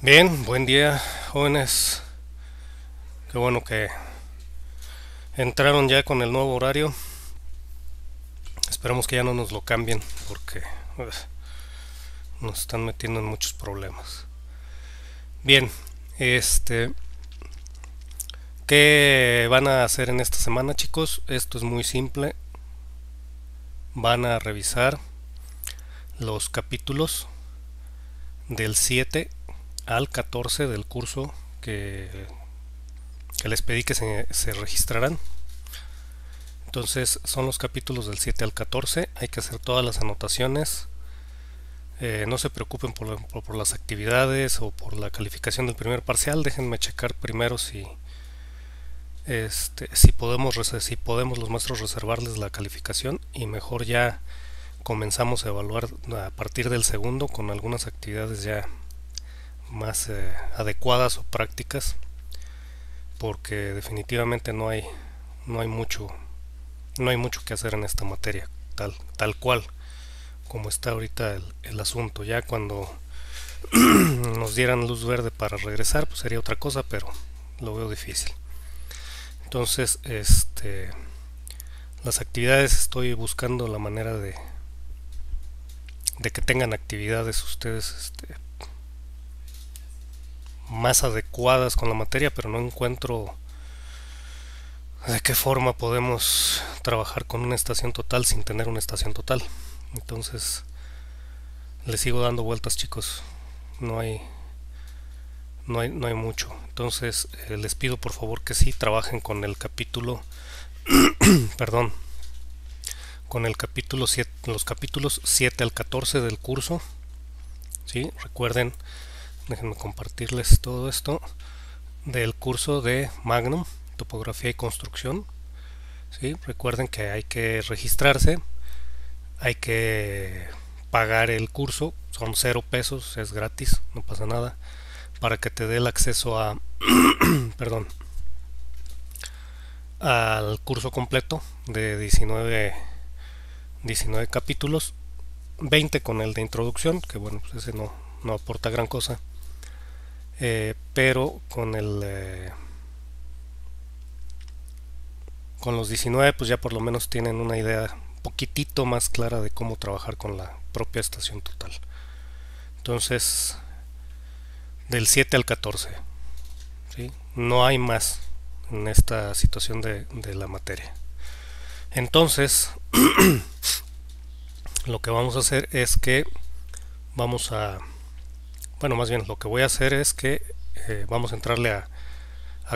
Bien, buen día, jóvenes. Qué bueno que entraron ya con el nuevo horario. Esperemos que ya no nos lo cambien porque nos están metiendo en muchos problemas. Bien, este, ¿qué van a hacer en esta semana, chicos? Esto es muy simple. Van a revisar los capítulos del 7 al 14 del curso que les pedí que se registraran. Entonces son los capítulos del 7 al 14. Hay que hacer todas las anotaciones. No se preocupen por las actividades o por la calificación del primer parcial. Déjenme checar primero si podemos los maestros reservarles la calificación y mejor ya comenzamos a evaluar a partir del segundo con algunas actividades ya más adecuadas o prácticas, porque definitivamente no hay mucho no hay mucho que hacer en esta materia tal cual como está ahorita el asunto. Ya cuando nos dieran luz verde para regresar, pues sería otra cosa, pero lo veo difícil. Entonces, las actividades, estoy buscando la manera de que tengan actividades ustedes más adecuadas con la materia, pero no encuentro de qué forma podemos trabajar con una estación total sin tener una estación total. Entonces, les sigo dando vueltas, chicos. No hay, no hay mucho. Entonces, les pido por favor que sí trabajen con el capítulo, perdón, con el capítulo 7, los capítulos 7 al 14 del curso. ¿Sí? Recuerden, déjenme compartirles todo esto del curso de Magnum, topografía y construcción. ¿Sí? Recuerden que hay que registrarse, hay que pagar el curso, son 0 pesos, es gratis, no pasa nada, para que te dé el acceso a, perdón, al curso completo de 19 capítulos, 20 con el de introducción, que bueno, pues ese no aporta gran cosa, pero con los 19 pues ya por lo menos tienen una idea poquitito más clara de cómo trabajar con la propia estación total. Entonces, del 7 al 14, ¿sí? No hay más en esta situación de la materia. Entonces, lo que vamos a hacer es que vamos a, bueno, más bien lo que voy a hacer es que vamos a entrarle a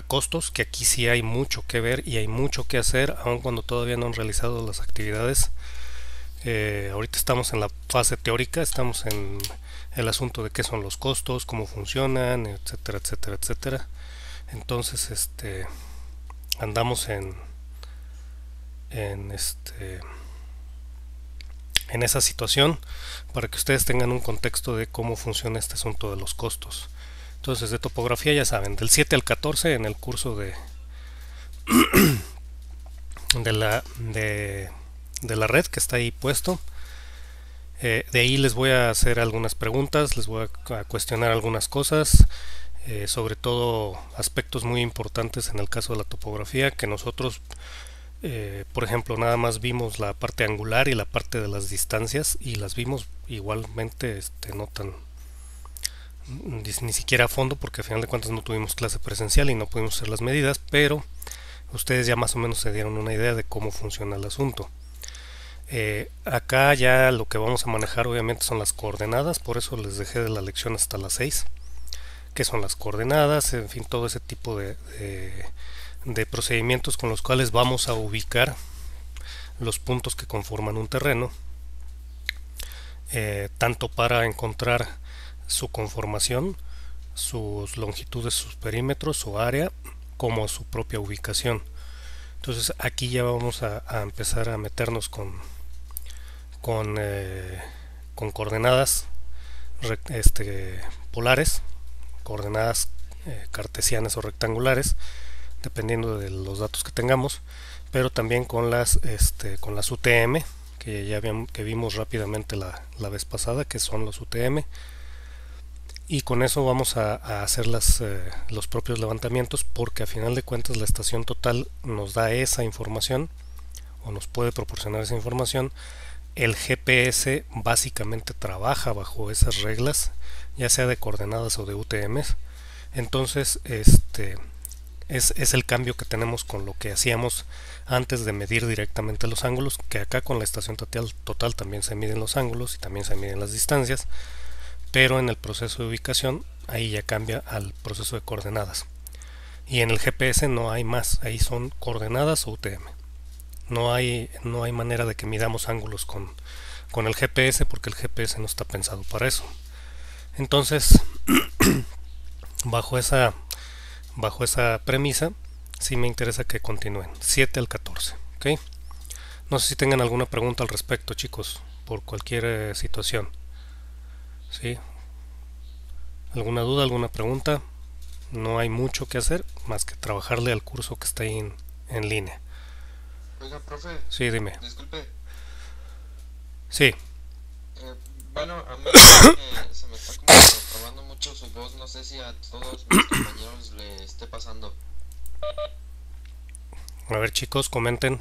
costos, que aquí sí hay mucho que ver y hay mucho que hacer, aun cuando todavía no han realizado las actividades. Ahorita estamos en la fase teórica, estamos en el asunto de qué son los costos, cómo funcionan, etcétera, etcétera, etcétera. Entonces, andamos en en esa situación para que ustedes tengan un contexto de cómo funciona este asunto de los costos. Entonces, de topografía ya saben, del 7 al 14 en el curso de la red que está ahí puesto. De ahí les voy a hacer algunas preguntas, les voy a cuestionar algunas cosas, sobre todo aspectos muy importantes en el caso de la topografía, que nosotros, por ejemplo, nada más vimos la parte angular y la parte de las distancias, y las vimos igualmente no tan ni siquiera a fondo, porque al final de cuentas no tuvimos clase presencial y no pudimos hacer las medidas, pero ustedes ya más o menos se dieron una idea de cómo funciona el asunto. Acá ya lo que vamos a manejar obviamente son las coordenadas, por eso les dejé de la lección hasta las 6, que son las coordenadas, en fin, todo ese tipo de procedimientos con los cuales vamos a ubicar los puntos que conforman un terreno, tanto para encontrar su conformación, sus longitudes, sus perímetros, su área, como su propia ubicación. Entonces aquí ya vamos a empezar a meternos con coordenadas polares, coordenadas cartesianas o rectangulares, dependiendo de los datos que tengamos, pero también con las UTM, que vimos rápidamente la vez pasada, que son los UTM, y con eso vamos a hacer los propios levantamientos, porque a final de cuentas la estación total nos da esa información o nos puede proporcionar esa información. El GPS básicamente trabaja bajo esas reglas, ya sea de coordenadas o de UTMs. Entonces es el cambio que tenemos con lo que hacíamos antes de medir directamente los ángulos, que acá con la estación total también se miden los ángulos y también se miden las distancias, pero en el proceso de ubicación ahí ya cambia al proceso de coordenadas, y en el GPS no hay más, ahí son coordenadas o UTM. No hay manera de que midamos ángulos con el GPS, porque el GPS no está pensado para eso. Entonces bajo esa premisa sí me interesa que continúen 7 al 14, ¿ok? No sé si tengan alguna pregunta al respecto, chicos, por cualquier situación. ¿Sí? ¿Alguna duda, alguna pregunta? No hay mucho que hacer más que trabajarle al curso que está ahí en línea. Oiga, profe, Sí, dime. disculpe. Sí. Bueno, a mí se me está como trabando mucho su voz. No sé si a todos mis compañeros le esté pasando. A ver, chicos, comenten.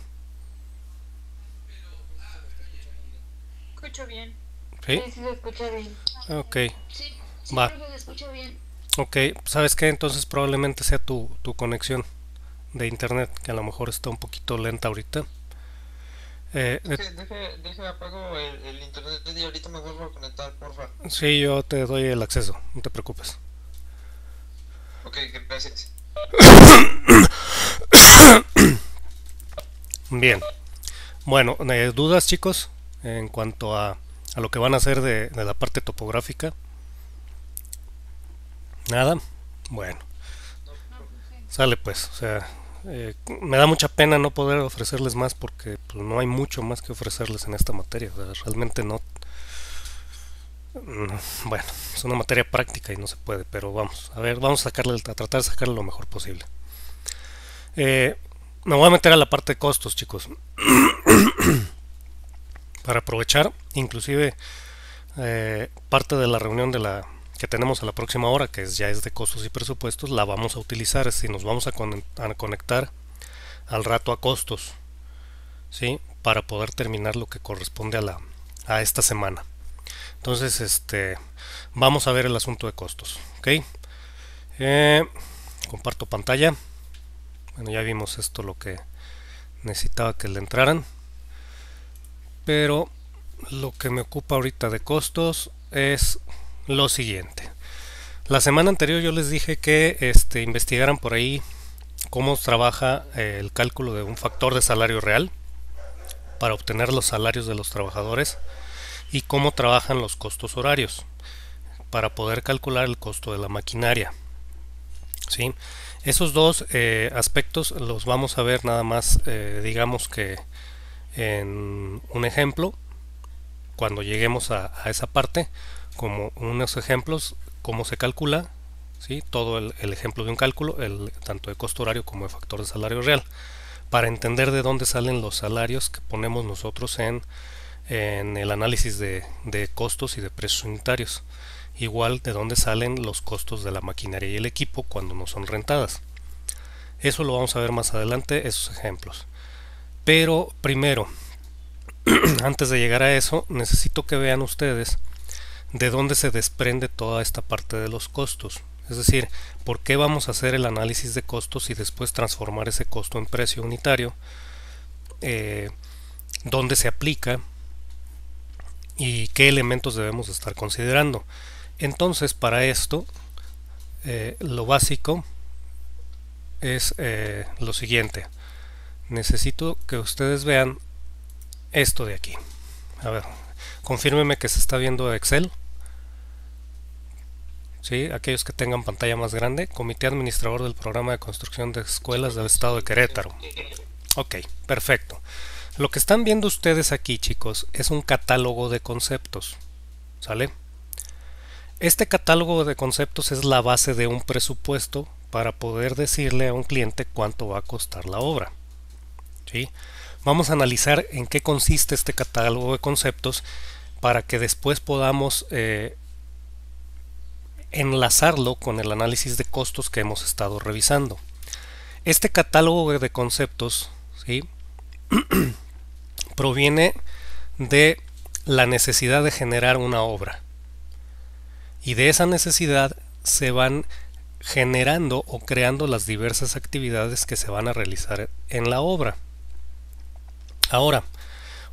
Escucho bien. ¿Sí? Sí, sí se escucha bien. Ok. Sí, sí, Va. profe, se escucha bien. Ok, ¿sabes qué? Entonces probablemente sea tu conexión de internet, que a lo mejor está un poquito lenta ahorita. Deje apago el internet y ahorita me vuelvo a conectar, porfa. Sí, yo te doy el acceso, no te preocupes. Ok, gracias. Bien. Bueno, ¿dudas, chicos, en cuanto a lo que van a hacer de la parte topográfica? ¿Nada? Bueno, No, profe. sale pues. O sea, me da mucha pena no poder ofrecerles más, porque pues, no hay mucho más que ofrecerles en esta materia. O sea, realmente no. Bueno, es una materia práctica y no se puede, pero vamos. A ver, vamos a tratar de sacarle lo mejor posible. Me voy a meter a la parte de costos, chicos. Para aprovechar, inclusive parte de la reunión que tenemos a la próxima hora, que ya es de costos y presupuestos, la vamos a utilizar. Si nos vamos a conectar al rato a costos, ¿sí? Para poder terminar lo que corresponde a esta semana. Entonces, vamos a ver el asunto de costos, ¿ok? Comparto pantalla. Bueno, ya vimos esto, lo que necesitaba que le entraran, pero lo que me ocupa ahorita de costos es lo siguiente. La semana anterior yo les dije que investigaran por ahí cómo trabaja el cálculo de un factor de salario real para obtener los salarios de los trabajadores, y cómo trabajan los costos horarios para poder calcular el costo de la maquinaria. ¿Sí? Esos dos aspectos los vamos a ver nada más, digamos que en un ejemplo, cuando lleguemos a esa parte, como unos ejemplos, cómo se calcula, ¿sí? Todo el ejemplo de un cálculo, tanto de costo horario como de factor de salario real, para entender de dónde salen los salarios que ponemos nosotros en el análisis de costos y de precios unitarios. Igual de dónde salen los costos de la maquinaria y el equipo cuando no son rentadas. Eso lo vamos a ver más adelante, esos ejemplos. Pero primero, antes de llegar a eso, necesito que vean ustedes de dónde se desprende toda esta parte de los costos. Es decir, por qué vamos a hacer el análisis de costos y después transformar ese costo en precio unitario, dónde se aplica y qué elementos debemos estar considerando. Entonces, para esto, lo básico es lo siguiente. Necesito que ustedes vean esto de aquí. A ver, confírmeme que se está viendo Excel. ¿Sí? Aquellos que tengan pantalla más grande. Comité Administrador del Programa de Construcción de Escuelas del Estado de Querétaro. Ok, perfecto. Lo que están viendo ustedes aquí, chicos, es un catálogo de conceptos. ¿Sale? Este catálogo de conceptos es la base de un presupuesto para poder decirle a un cliente cuánto va a costar la obra. ¿Sí? Vamos a analizar en qué consiste este catálogo de conceptos para que después podamos enlazarlo con el análisis de costos que hemos estado revisando. Este catálogo de conceptos, ¿sí?, proviene de la necesidad de generar una obra, y de esa necesidad se van generando o creando las diversas actividades que se van a realizar en la obra. Ahora,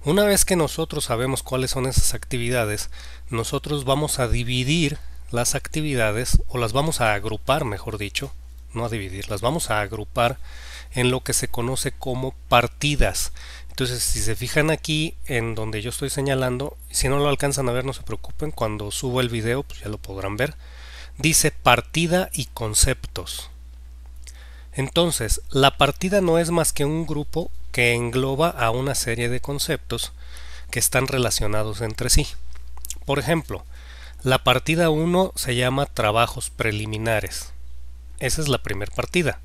una vez que nosotros sabemos cuáles son esas actividades, nosotros vamos a dividir las actividades, o las vamos a agrupar, mejor dicho, no a dividir, las vamos a agrupar en lo que se conoce como partidas. Entonces, si se fijan aquí en donde yo estoy señalando, si no lo alcanzan a ver, no se preocupen, cuando subo el video pues ya lo podrán ver. Dice partida y conceptos. Entonces, la partida no es más que un grupo que engloba a una serie de conceptos que están relacionados entre sí. Por ejemplo, la partida 1 se llama trabajos preliminares. Esa es la primera partida.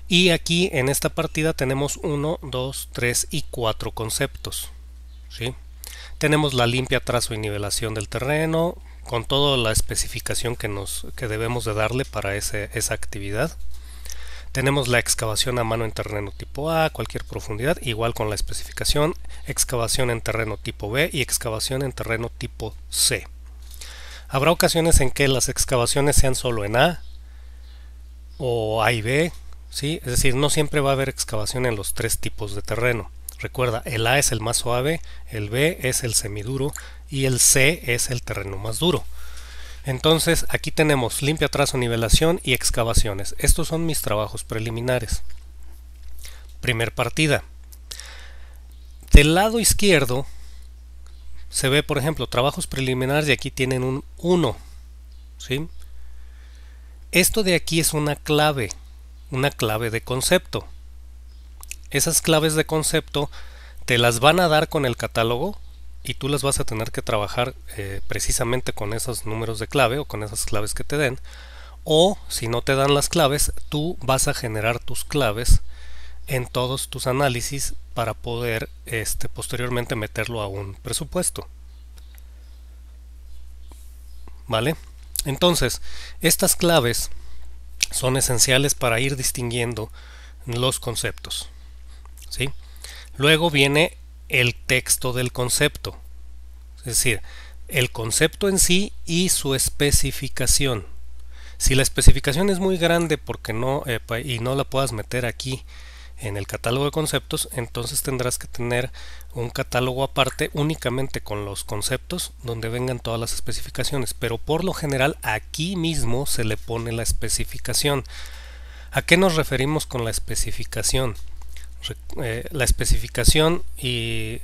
Y aquí en esta partida tenemos 1, 2, 3 y 4 conceptos, ¿sí? Tenemos la limpia, trazo y nivelación del terreno, con toda la especificación que debemos de darle para esa actividad. Tenemos la excavación a mano en terreno tipo A, cualquier profundidad, igual con la especificación, excavación en terreno tipo B y excavación en terreno tipo C. Habrá ocasiones en que las excavaciones sean solo en A o A y B, ¿sí? Es decir, no siempre va a haber excavación en los tres tipos de terreno. Recuerda, el A es el más suave, el B es el semiduro y el C es el terreno más duro. Entonces aquí tenemos limpia, trazo, nivelación y excavaciones. Estos son mis trabajos preliminares. Primer partida. Del lado izquierdo se ve, por ejemplo, trabajos preliminares y aquí tienen un 1, ¿sí? Esto de aquí es una clave de concepto. Esas claves de concepto te las van a dar con el catálogo y tú las vas a tener que trabajar precisamente con esos números de clave o con esas claves que te den, o si no te dan las claves, tú vas a generar tus claves en todos tus análisis para poder posteriormente meterlo a un presupuesto. ¿Vale? Entonces, estas claves son esenciales para ir distinguiendo los conceptos, ¿sí? Luego viene el texto del concepto, es decir, el concepto en sí y su especificación. Si la especificación es muy grande porque y no la puedas meter aquí en el catálogo de conceptos, entonces tendrás que tener un catálogo aparte únicamente con los conceptos donde vengan todas las especificaciones, pero por lo general aquí mismo se le pone la especificación. ¿A qué nos referimos con la especificación? La especificación, y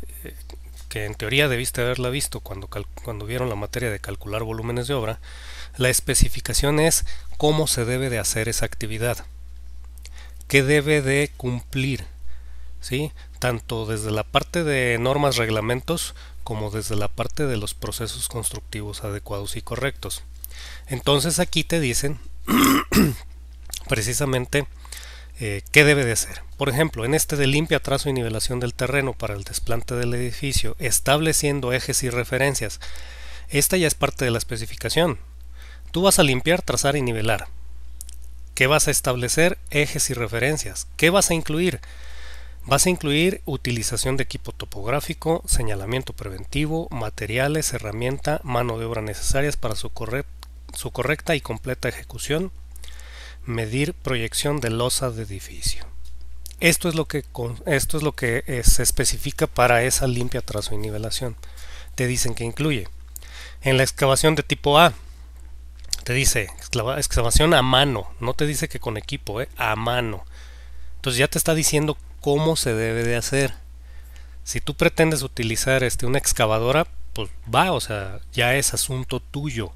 que en teoría debiste haberla visto cuando vieron la materia de calcular volúmenes de obra, la especificación es cómo se debe de hacer esa actividad, qué debe de cumplir, ¿sí? Tanto desde la parte de normas, reglamentos, como desde la parte de los procesos constructivos adecuados y correctos. Entonces aquí te dicen precisamente qué debe de hacer. Por ejemplo, en este de limpia, trazo y nivelación del terreno para el desplante del edificio, estableciendo ejes y referencias. Esta ya es parte de la especificación. Tú vas a limpiar, trazar y nivelar. ¿Qué vas a establecer? Ejes y referencias. ¿Qué vas a incluir? Vas a incluir utilización de equipo topográfico, señalamiento preventivo, materiales, herramienta, mano de obra necesarias para su correcta y completa ejecución, medir proyección de losa de edificio. Esto es lo que se especifica para esa limpia, trazo y nivelación. Te dicen que incluye. En la excavación de tipo A, te dice excavación a mano, no te dice que con equipo, a mano. Entonces ya te está diciendo cómo se debe de hacer. Si tú pretendes utilizar una excavadora, pues va, o sea, ya es asunto tuyo.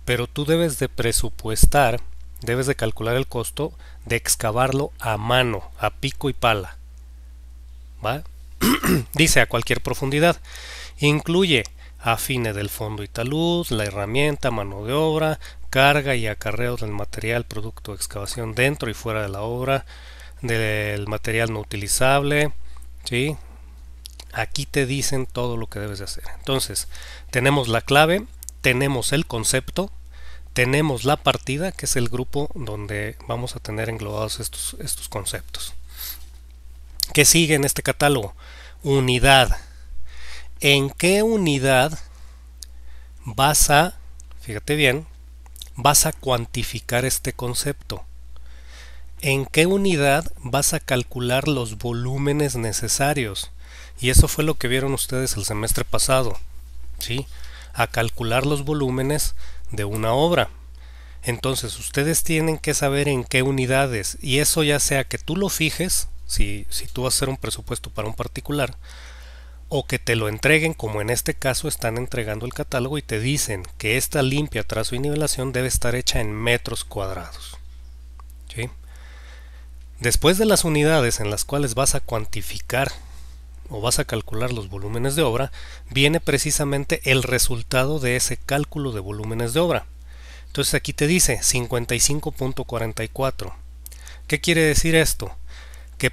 Pero tú debes de presupuestar, debes de calcular el costo de excavarlo a mano, a pico y pala. ¿Va? Dice a cualquier profundidad. Incluye afine del fondo y talud, la herramienta, mano de obra, carga y acarreo del material producto de excavación dentro y fuera de la obra, del material no utilizable, ¿sí? Aquí te dicen todo lo que debes de hacer. Entonces, tenemos la clave, tenemos el concepto, tenemos la partida, que es el grupo donde vamos a tener englobados estos conceptos. ¿Qué sigue en este catálogo? Unidad. ¿En qué unidad vas a, fíjate bien, vas a cuantificar este concepto? ¿En qué unidad vas a calcular los volúmenes necesarios? Y eso fue lo que vieron ustedes el semestre pasado, ¿sí? A calcular los volúmenes de una obra. Entonces ustedes tienen que saber en qué unidades, y eso ya sea que tú lo fijes, si tú vas a hacer un presupuesto para un particular, o que te lo entreguen, como en este caso están entregando el catálogo y te dicen que esta limpia, trazo y nivelación debe estar hecha en metros cuadrados, ¿sí? Después de las unidades en las cuales vas a cuantificar o vas a calcular los volúmenes de obra, viene precisamente el resultado de ese cálculo de volúmenes de obra. Entonces aquí te dice 55.44. ¿Qué quiere decir esto? Que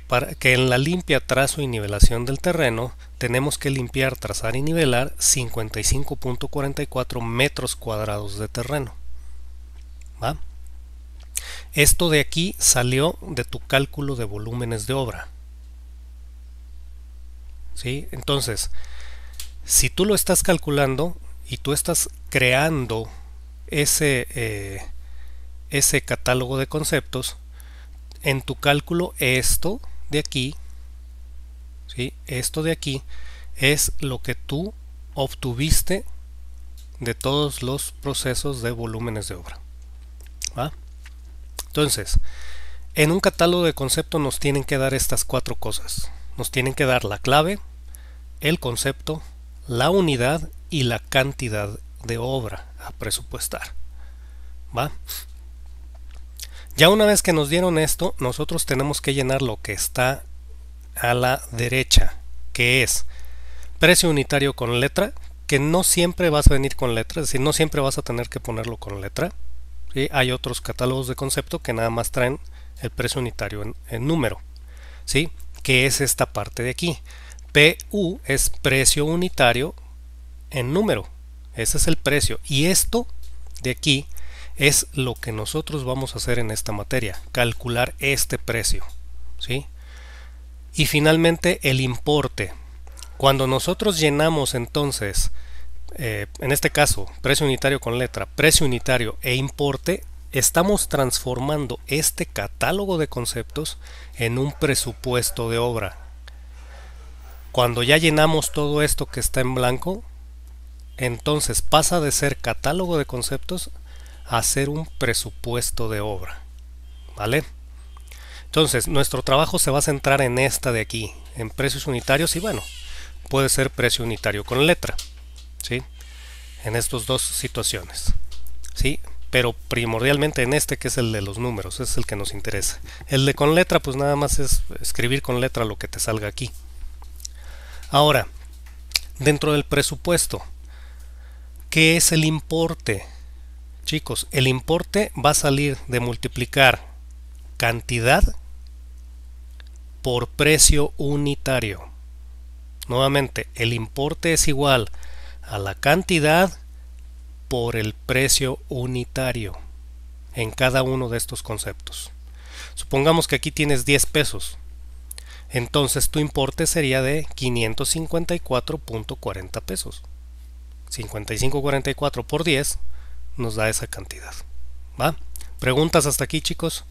en la limpia, trazo y nivelación del terreno tenemos que limpiar, trazar y nivelar 55.44 metros cuadrados de terreno. ¿Va? Esto de aquí salió de tu cálculo de volúmenes de obra. ¿Sí? Entonces, si tú lo estás calculando y tú estás creando ese catálogo de conceptos, en tu cálculo esto de aquí, ¿sí? Esto de aquí es lo que tú obtuviste de todos los procesos de volúmenes de obra. ¿Va? Entonces, en un catálogo de concepto nos tienen que dar estas 4 cosas. Nos tienen que dar la clave, el concepto, la unidad y la cantidad de obra a presupuestar. ¿Va? Ya una vez que nos dieron esto, nosotros tenemos que llenar lo que está a la derecha, que es precio unitario con letra, que no siempre vas a venir con letra, es decir, no siempre vas a tener que ponerlo con letra. ¿Sí? Hay otros catálogos de concepto que nada más traen el precio unitario en número, ¿sí? Que es esta parte de aquí. PU es precio unitario en número, ese es el precio, y esto de aquí es lo que nosotros vamos a hacer en esta materia, calcular este precio, ¿sí? Y finalmente el importe. Cuando nosotros llenamos entonces, en este caso, precio unitario con letra, precio unitario e importe, estamos transformando este catálogo de conceptos en un presupuesto de obra. Cuando ya llenamos todo esto que está en blanco, entonces pasa de ser catálogo de conceptos a ser un presupuesto de obra. ¿Vale? Entonces, nuestro trabajo se va a centrar en esta de aquí, en precios unitarios, y bueno, puede ser precio unitario con letra, ¿sí? En estas dos situaciones, ¿sí? Pero primordialmente en este, que es el de los números, es el que nos interesa. El de con letra, pues nada más es escribir con letra lo que te salga aquí. Ahora, dentro del presupuesto, ¿qué es el importe? Chicos, el importe va a salir de multiplicar cantidad por precio unitario. Nuevamente, el importe es igual a la cantidad por el precio unitario en cada uno de estos conceptos. Supongamos que aquí tienes 10 pesos. Entonces tu importe sería de 554.40 pesos. 55.44 por 10 nos da esa cantidad. ¿Va? ¿Preguntas hasta aquí, chicos?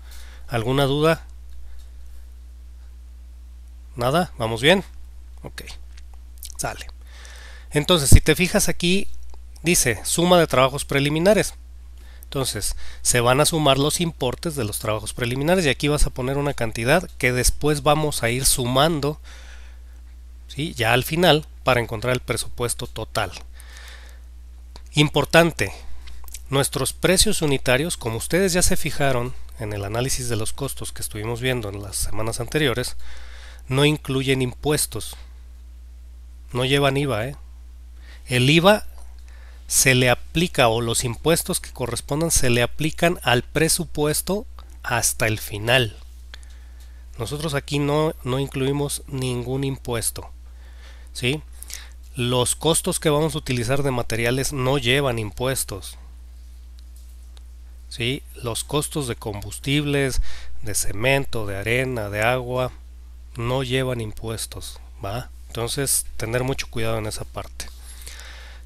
¿Alguna duda? ¿Nada? ¿Vamos bien? Ok. Sale. Entonces, si te fijas aquí, dice suma de trabajos preliminares. Entonces, se van a sumar los importes de los trabajos preliminares y aquí vas a poner una cantidad que después vamos a ir sumando, ¿sí? Ya al final, para encontrar el presupuesto total. Importante, nuestros precios unitarios, como ustedes ya se fijaron en el análisis de los costos que estuvimos viendo en las semanas anteriores, no incluyen impuestos, no llevan IVA. El IVA se le aplica, o los impuestos que correspondan se le aplican al presupuesto hasta el final. Nosotros aquí no incluimos ningún impuesto, ¿sí? Los costos que vamos a utilizar de materiales no llevan impuestos. ¿sí? Los costos de combustibles, de cemento, de arena, de agua, no llevan impuestos, ¿va? Entonces, tener mucho cuidado en esa parte.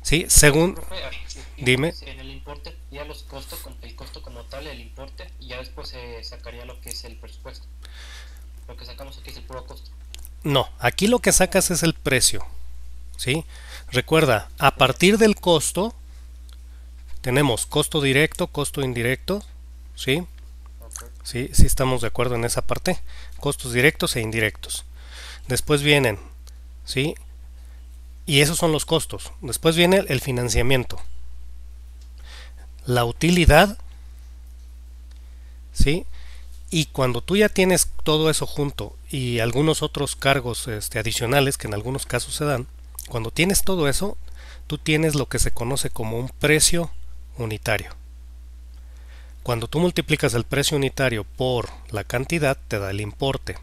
¿Sí? Según, Profe, dime. en el importe, ya los costos, el costo como tal, el importe, y ya después se sacaría lo que es el presupuesto. Lo que sacamos aquí es el puro costo. No, aquí lo que sacas es el precio, ¿sí? Recuerda, a partir del costo, tenemos costo directo, costo indirecto, ¿sí? Okay. Sí, sí estamos de acuerdo en esa parte. Costos directos e indirectos. Después vienen, ¿sí? Y esos son los costos. Después viene el financiamiento. La utilidad, ¿sí? Y cuando tú ya tienes todo eso junto y algunos otros cargos adicionales que en algunos casos se dan, cuando tienes todo eso, tú tienes lo que se conoce como un precio unitario. Cuando tú multiplicas el precio unitario por la cantidad, te da el importe.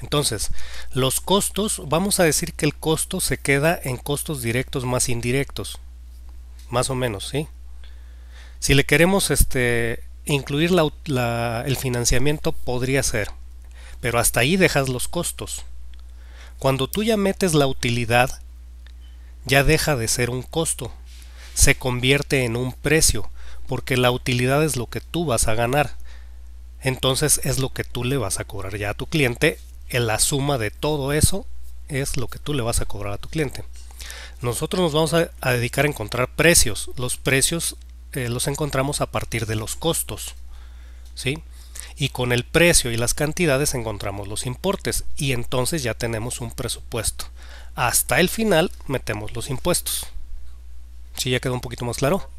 Entonces, los costos, vamos a decir que el costo se queda en costos directos más indirectos, más o menos, ¿sí? Si le queremos incluir el financiamiento, podría ser, pero hasta ahí dejas los costos. Cuando tú ya metes la utilidad, ya deja de ser un costo, se convierte en un precio, porque la utilidad es lo que tú vas a ganar. Entonces es lo que tú le vas a cobrar ya a tu cliente. La suma de todo eso es lo que tú le vas a cobrar a tu cliente. Nosotros nos vamos a dedicar a encontrar precios. Los precios los encontramos a partir de los costos, ¿sí? Y con el precio y las cantidades encontramos los importes y entonces ya tenemos un presupuesto. Hasta el final metemos los impuestos. ¿Sí ya quedó un poquito más claro?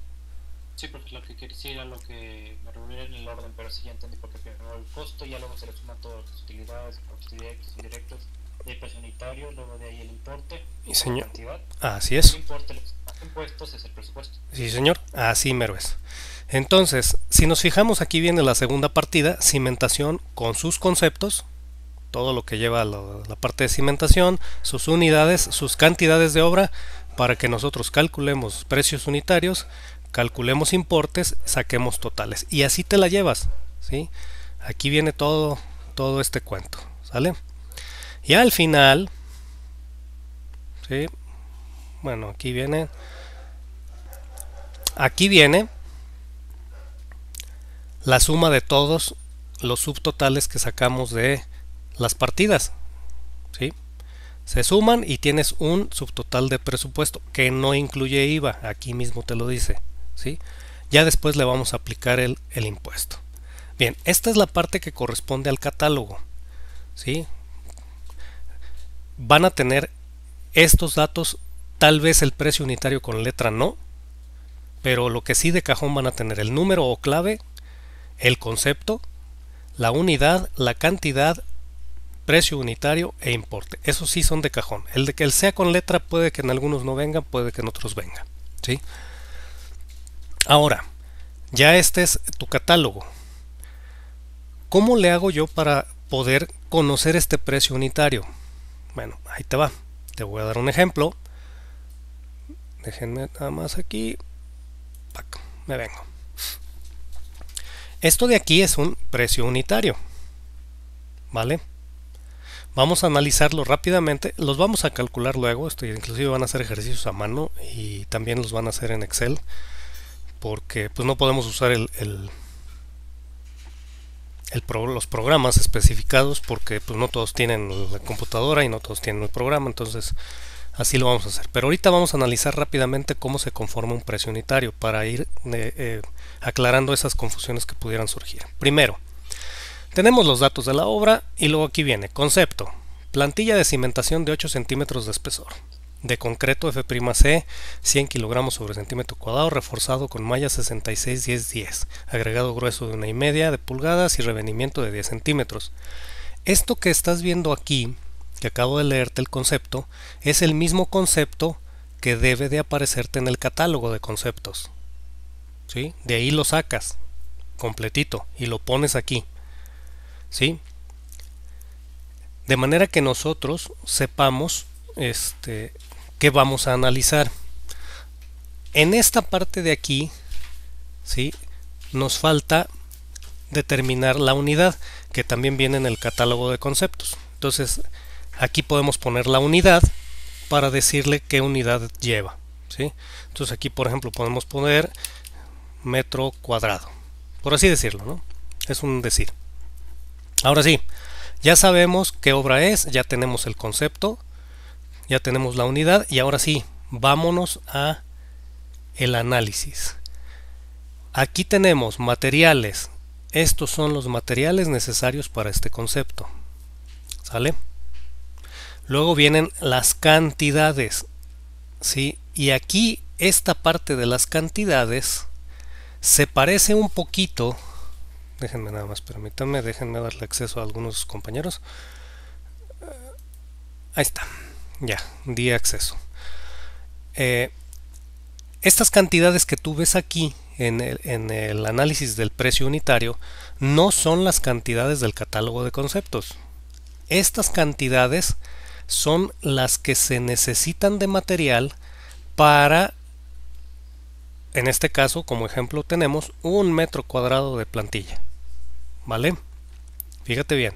Sí, porque lo que quería decir era lo que me revolví en el orden, pero sí ya entendí, porque primero el costo y ya luego se le suman todas las utilidades, costos directos, indirectos, el precio unitario, luego de ahí el importe y señor. la cantidad. Así es. El importe, los impuestos es el presupuesto. Sí, señor. Así mero es. Entonces, si nos fijamos, aquí viene la segunda partida, cimentación con sus conceptos, todo lo que lleva la parte de cimentación, sus unidades, sus cantidades de obra, para que nosotros calculemos precios unitarios, calculemos importes, saquemos totales. Y así te la llevas, ¿sí? Aquí viene todo este cuento, ¿sale? Y al final, ¿sí? Bueno, aquí viene la suma de todos los subtotales que sacamos de las partidas, ¿sí? Se suman y tienes un subtotal de presupuesto que no incluye IVA, aquí mismo te lo dice, ¿sí? Ya después le vamos a aplicar el impuesto. Bien, esta es la parte que corresponde al catálogo, ¿sí? Van a tener estos datos, tal vez el precio unitario con letra no, pero lo que sí de cajón van a tener el número o clave, el concepto, la unidad, la cantidad, precio unitario e importe. Esos sí son de cajón. El de que el sea con letra puede que en algunos no vengan, puede que en otros vengan, ¿sí? Ahora, ya este es tu catálogo. ¿Cómo le hago yo para poder conocer este precio unitario? Bueno, ahí te va. Te voy a dar un ejemplo. Déjenme nada más aquí. Me vengo. Esto de aquí es un precio unitario, ¿vale? Vamos a analizarlo rápidamente, los vamos a calcular luego, inclusive van a hacer ejercicios a mano y también los van a hacer en Excel, porque pues no podemos usar los programas especificados, porque pues no todos tienen la computadora y no todos tienen el programa, entonces así lo vamos a hacer. Pero ahorita vamos a analizar rápidamente cómo se conforma un precio unitario para ir aclarando esas confusiones que pudieran surgir. Primero, tenemos los datos de la obra y luego aquí viene concepto, plantilla de cimentación de 8 centímetros de espesor, de concreto F'C 100 kilogramos sobre centímetro cuadrado, reforzado con malla 66-10-10, agregado grueso de 1,5 de pulgadas y revenimiento de 10 centímetros. Esto que estás viendo aquí, que acabo de leerte el concepto, es el mismo concepto que debe de aparecerte en el catálogo de conceptos, ¿sí? De ahí lo sacas completito y lo pones aquí, ¿sí? De manera que nosotros sepamos qué vamos a analizar. En esta parte de aquí, ¿sí? nos falta determinar la unidad, que también viene en el catálogo de conceptos. Entonces aquí podemos poner la unidad para decirle qué unidad lleva, ¿sí? Entonces aquí, por ejemplo, podemos poner metro cuadrado, por así decirlo, ¿no? Es un decir. Ahora sí, ya sabemos qué obra es, ya tenemos el concepto, ya tenemos la unidad, y ahora sí, vámonos a el análisis. Aquí tenemos materiales. Estos son los materiales necesarios para este concepto. ¿Sale? Luego vienen las cantidades, ¿sí? Y aquí esta parte de las cantidades se parece un poquito. Déjenme nada más, permítanme, déjenme darle acceso a algunos compañeros. Ahí está, ya, di acceso. Estas cantidades que tú ves aquí en el análisis del precio unitario no son las cantidades del catálogo de conceptos. Estas cantidades son las que se necesitan de material para, en este caso, como ejemplo, tenemos 1 metro cuadrado de plantilla. ¿Vale? Fíjate bien.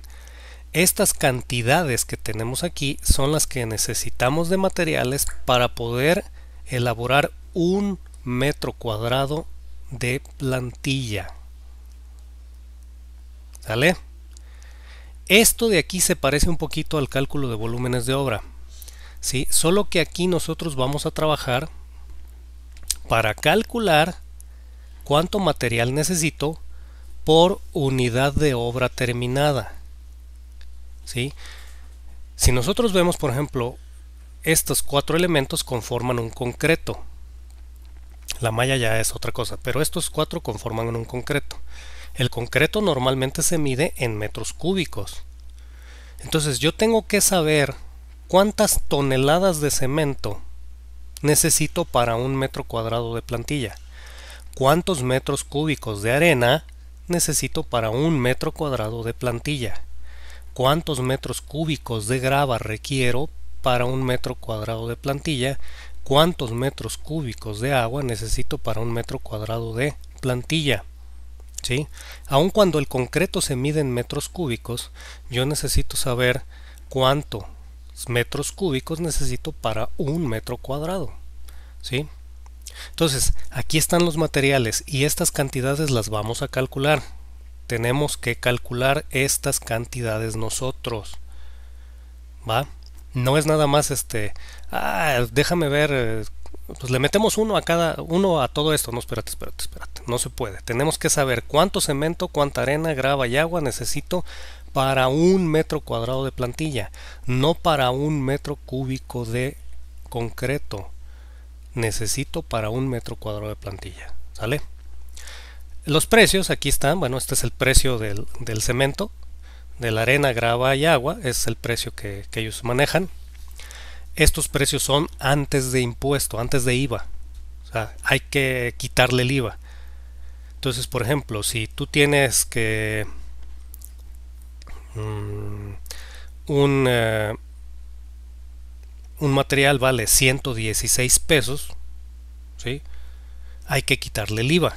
Estas cantidades que tenemos aquí son las que necesitamos de materiales para poder elaborar 1 metro cuadrado de plantilla. ¿Sale? Esto de aquí se parece un poquito al cálculo de volúmenes de obra, ¿sí? Solo que aquí nosotros vamos a trabajar para calcular cuánto material necesito por unidad de obra terminada, ¿sí? Si nosotros vemos, por ejemplo, estos 4 elementos conforman un concreto. La malla ya es otra cosa, pero estos 4 conforman un concreto. El concreto normalmente se mide en metros cúbicos. Entonces yo tengo que saber cuántas toneladas de cemento necesito para 1 metro cuadrado de plantilla. Cuántos metros cúbicos de arena necesito para 1 metro cuadrado de plantilla. Cuántos metros cúbicos de grava requiero para 1 metro cuadrado de plantilla. Cuántos metros cúbicos de agua necesito para 1 metro cuadrado de plantilla. ¿Sí? Aun cuando el concreto se mide en metros cúbicos, yo necesito saber cuántos metros cúbicos necesito para 1 metro cuadrado. ¿Sí? Entonces, aquí están los materiales y estas cantidades las vamos a calcular. Tenemos que calcular estas cantidades nosotros. ¿Va? No es nada más déjame ver, pues le metemos uno a todo esto. No, espérate. No se puede. Tenemos que saber cuánto cemento, cuánta arena, grava y agua necesito para 1 metro cuadrado de plantilla, no para 1 metro cúbico de concreto. Necesito para 1 metro cuadrado de plantilla. ¿Sale? Los precios aquí están. Bueno, este es el precio del cemento, de la arena, grava y agua. Es el precio que ellos manejan. Estos precios son antes de impuesto, antes de IVA. O sea, hay que quitarle el IVA. Entonces, por ejemplo, si tú tienes que un material vale 116 pesos, ¿sí? Hay que quitarle el IVA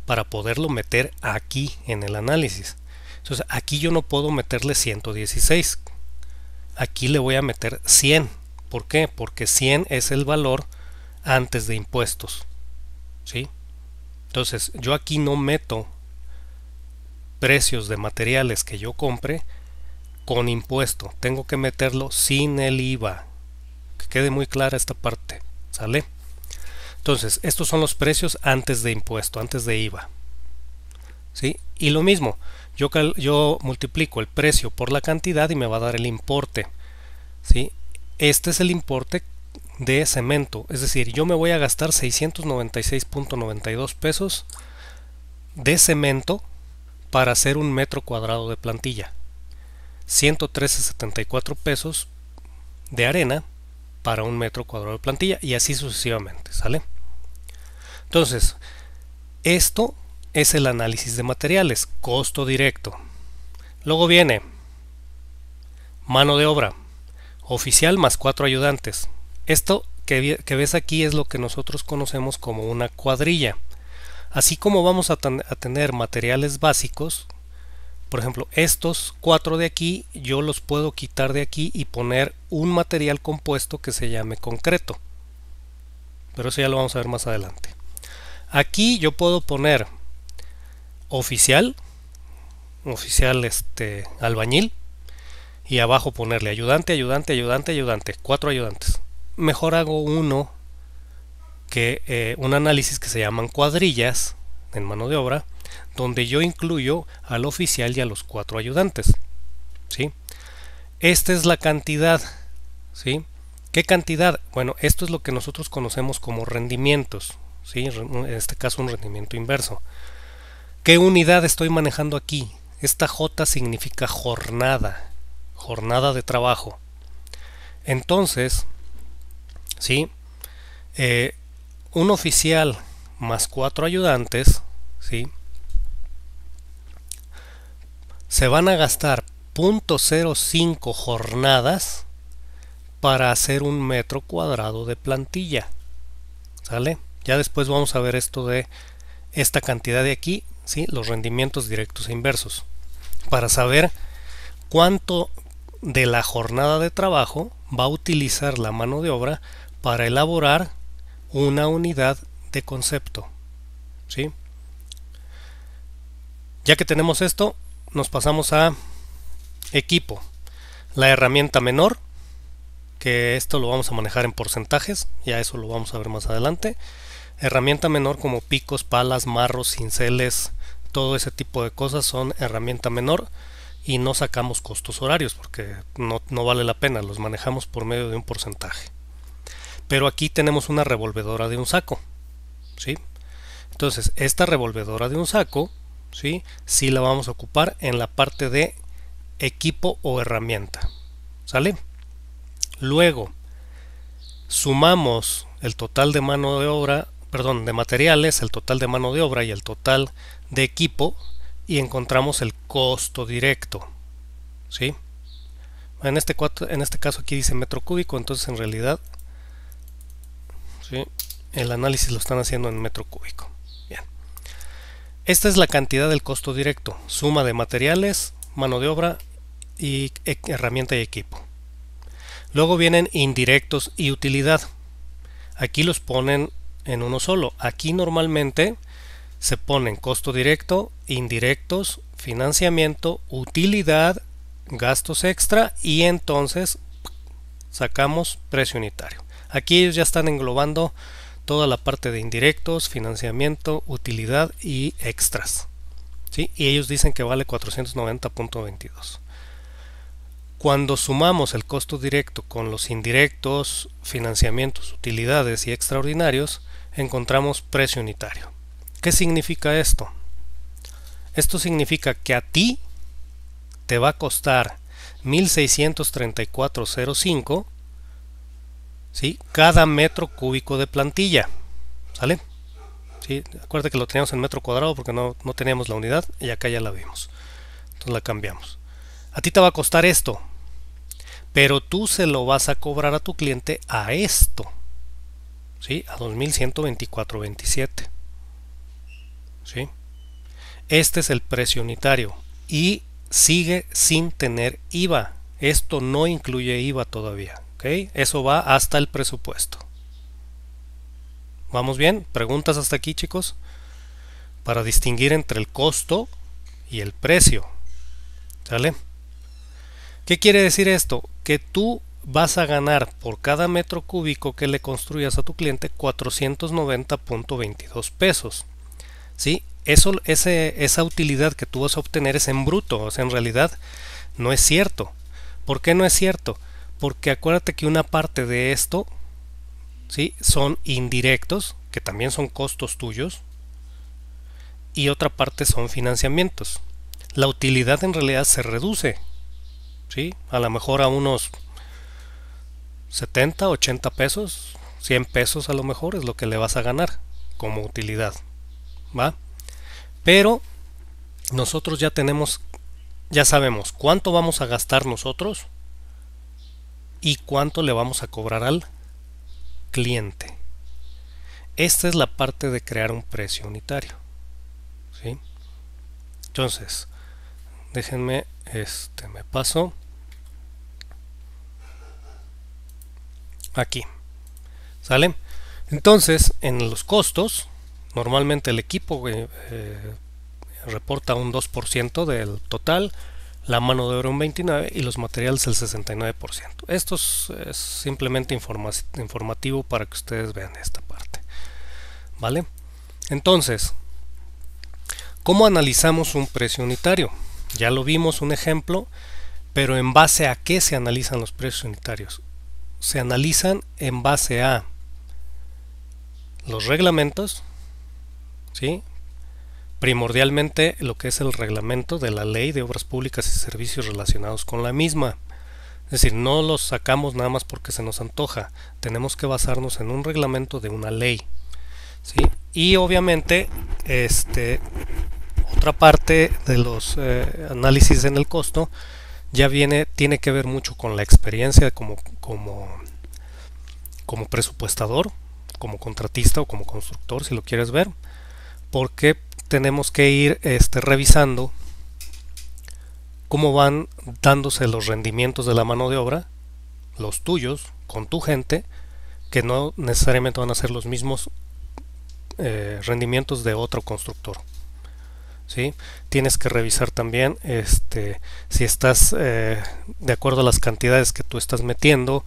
para poderlo meter aquí en el análisis. Entonces, aquí yo no puedo meterle 116. Aquí le voy a meter 100. ¿Por qué? Porque 100 es el valor antes de impuestos. ¿Sí? Entonces, yo aquí no meto precios de materiales que yo compre con impuesto. Tengo que meterlo sin el IVA. Que quede muy clara esta parte. ¿Sale? Entonces, estos son los precios antes de impuesto, antes de IVA. ¿Sí? Y lo mismo, yo multiplico el precio por la cantidad y me va a dar el importe. ¿Sí? Este es el importe de cemento, es decir, yo me voy a gastar 696.92 pesos de cemento para hacer 1 metro cuadrado de plantilla, 113.74 pesos de arena para 1 metro cuadrado de plantilla y así sucesivamente. ¿Sale? Entonces, esto es el análisis de materiales, costo directo. Luego viene mano de obra, oficial más 4 ayudantes. Esto que ves aquí es lo que nosotros conocemos como una cuadrilla. Así como vamos a tener materiales básicos, por ejemplo, estos 4 de aquí, yo los puedo quitar de aquí y poner un material compuesto que se llame concreto. Pero eso ya lo vamos a ver más adelante. Aquí yo puedo poner oficial albañil, y abajo ponerle ayudante, ayudante, ayudante, ayudante, 4 ayudantes. Mejor hago un análisis que se llaman cuadrillas en mano de obra, donde yo incluyo al oficial y a los 4 ayudantes, ¿sí? Esta es la cantidad, ¿sí? ¿Qué cantidad? Bueno, esto es lo que nosotros conocemos como rendimientos, ¿sí? En este caso un rendimiento inverso. ¿Qué unidad estoy manejando aquí? Esta J significa jornada de trabajo. Entonces, ¿sí? Un oficial más 4 ayudantes, ¿sí? Se van a gastar 0.05 jornadas para hacer un metro cuadrado de plantilla, ¿sale? Ya después vamos a ver esto de esta cantidad de aquí, ¿sí? Los rendimientos directos e inversos, para saber cuánto de la jornada de trabajo va a utilizar la mano de obra para elaborar una unidad de concepto, ¿sí? Ya que tenemos esto, nos pasamos a equipo. La herramienta menor, que esto lo vamos a manejar en porcentajes, ya eso lo vamos a ver más adelante. Herramienta menor como picos, palas, marros, cinceles, todo ese tipo de cosas son herramienta menor, y no sacamos costos horarios porque no vale la pena, los manejamos por medio de un porcentaje. Pero aquí tenemos una revolvedora de un saco, ¿sí? Entonces esta revolvedora de un saco, ¿sí? Sí la vamos a ocupar en la parte de equipo o herramienta, ¿sale? Luego sumamos el total de mano de obra, perdón, de materiales, el total de mano de obra y el total de equipo, y encontramos el costo directo, ¿sí? En este caso aquí dice metro cúbico, entonces en realidad, ¿sí?, el análisis lo están haciendo en metro cúbico. Bien. Esta es la cantidad del costo directo, suma de materiales, mano de obra y herramienta y equipo. Luego vienen indirectos y utilidad. Aquí los ponen en uno solo. Aquí normalmente se ponen costo directo, indirectos, financiamiento, utilidad, gastos extra, y entonces sacamos precio unitario. Aquí ellos ya están englobando toda la parte de indirectos, financiamiento, utilidad y extras, ¿sí? Y ellos dicen que vale 490.22. Cuando sumamos el costo directo con los indirectos, financiamientos, utilidades y extraordinarios, encontramos precio unitario. ¿Qué significa esto? Esto significa que a ti te va a costar 1634.05, ¿sí?, cada metro cúbico de plantilla, ¿sale? ¿Sí? Acuérdate que lo teníamos en metro cuadrado porque no teníamos la unidad, y acá ya la vimos, entonces la cambiamos. A ti te va a costar esto, pero tú se lo vas a cobrar a tu cliente a esto, ¿sí?, a 2124.27, ¿sí? Este es el precio unitario y sigue sin tener IVA. Esto no incluye IVA todavía, ¿ok? Eso va hasta el presupuesto. ¿Vamos bien? ¿Preguntas hasta aquí, chicos? Para distinguir entre el costo y el precio, ¿sale? ¿Qué quiere decir esto? Que tú vas a ganar por cada metro cúbico que le construyas a tu cliente 490.22 pesos, ¿sí? Esa utilidad que tú vas a obtener es en bruto, o sea, en realidad no es cierto. ¿Por qué no es cierto? Porque acuérdate que una parte de esto, ¿sí?, son indirectos, que también son costos tuyos, y otra parte son financiamientos. La utilidad en realidad se reduce, ¿sí?, a lo mejor a unos 70, 80 pesos, 100 pesos a lo mejor es lo que le vas a ganar como utilidad, ¿va? Pero nosotros ya sabemos cuánto vamos a gastar nosotros y cuánto le vamos a cobrar al cliente. esta es la parte de crear un precio unitario, ¿sí? Entonces, déjenme, me paso aquí, ¿sale? Entonces, en los costos, normalmente el equipo reporta un 2% del total, la mano de obra un 29% y los materiales el 69%. Esto es simplemente informativo para que ustedes vean esta parte, ¿vale? Entonces, ¿cómo analizamos un precio unitario? Ya lo vimos un ejemplo, pero ¿en base a qué se analizan los precios unitarios? Se analizan en base a los reglamentos, ¿sí? Primordialmente lo que es el reglamento de la Ley de Obras Públicas y Servicios relacionados con la misma. Es decir, no los sacamos nada más porque se nos antoja. Tenemos que basarnos en un reglamento de una ley, ¿sí? Y obviamente otra parte de los análisis en el costo ya tiene que ver mucho con la experiencia como presupuestador, como contratista o como constructor, si lo quieres ver, porque tenemos que ir revisando cómo van dándose los rendimientos de la mano de obra, los tuyos, con tu gente, que no necesariamente van a ser los mismos rendimientos de otro constructor, ¿sí? Tienes que revisar también si estás de acuerdo a las cantidades que tú estás metiendo,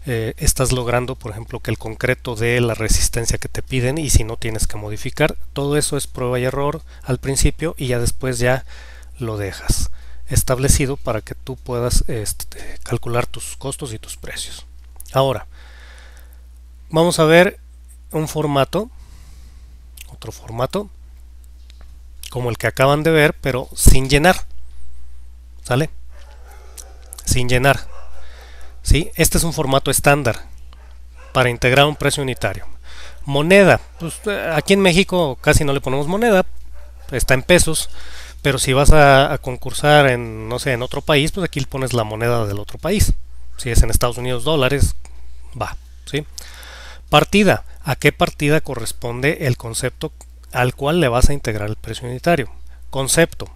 estás logrando, por ejemplo, que el concreto dé la resistencia que te piden, y si no, tienes que modificar. Todo eso es prueba y error al principio, y ya después ya lo dejas establecido para que tú puedas calcular tus costos y tus precios. Ahora vamos a ver un formato, otro formato como el que acaban de ver, pero sin llenar, ¿sale? Sin llenar, ¿sí? Este es un formato estándar para integrar un precio unitario. Moneda, pues aquí en México casi no le ponemos moneda, está en pesos, pero si vas a concursar en, no sé, en otro país, pues aquí le pones la moneda del otro país. Si es en Estados Unidos, dólares, va, ¿sí? Partida, ¿a qué partida corresponde el concepto al cual le vas a integrar el precio unitario? Concepto,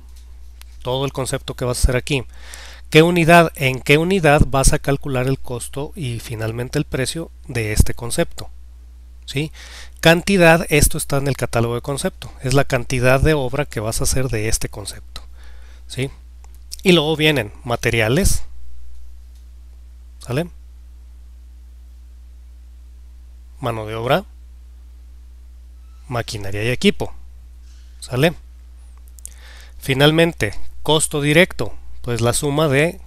todo el concepto que vas a hacer aquí. ¿Qué unidad? ¿En qué unidad vas a calcular el costo y finalmente el precio de este concepto? ¿Sí? Cantidad, esto está en el catálogo de concepto, es la cantidad de obra que vas a hacer de este concepto, ¿sí? Y luego vienen materiales, ¿sale? Mano de obra, maquinaria y equipo, ¿sale? Finalmente, costo directo, pues la suma de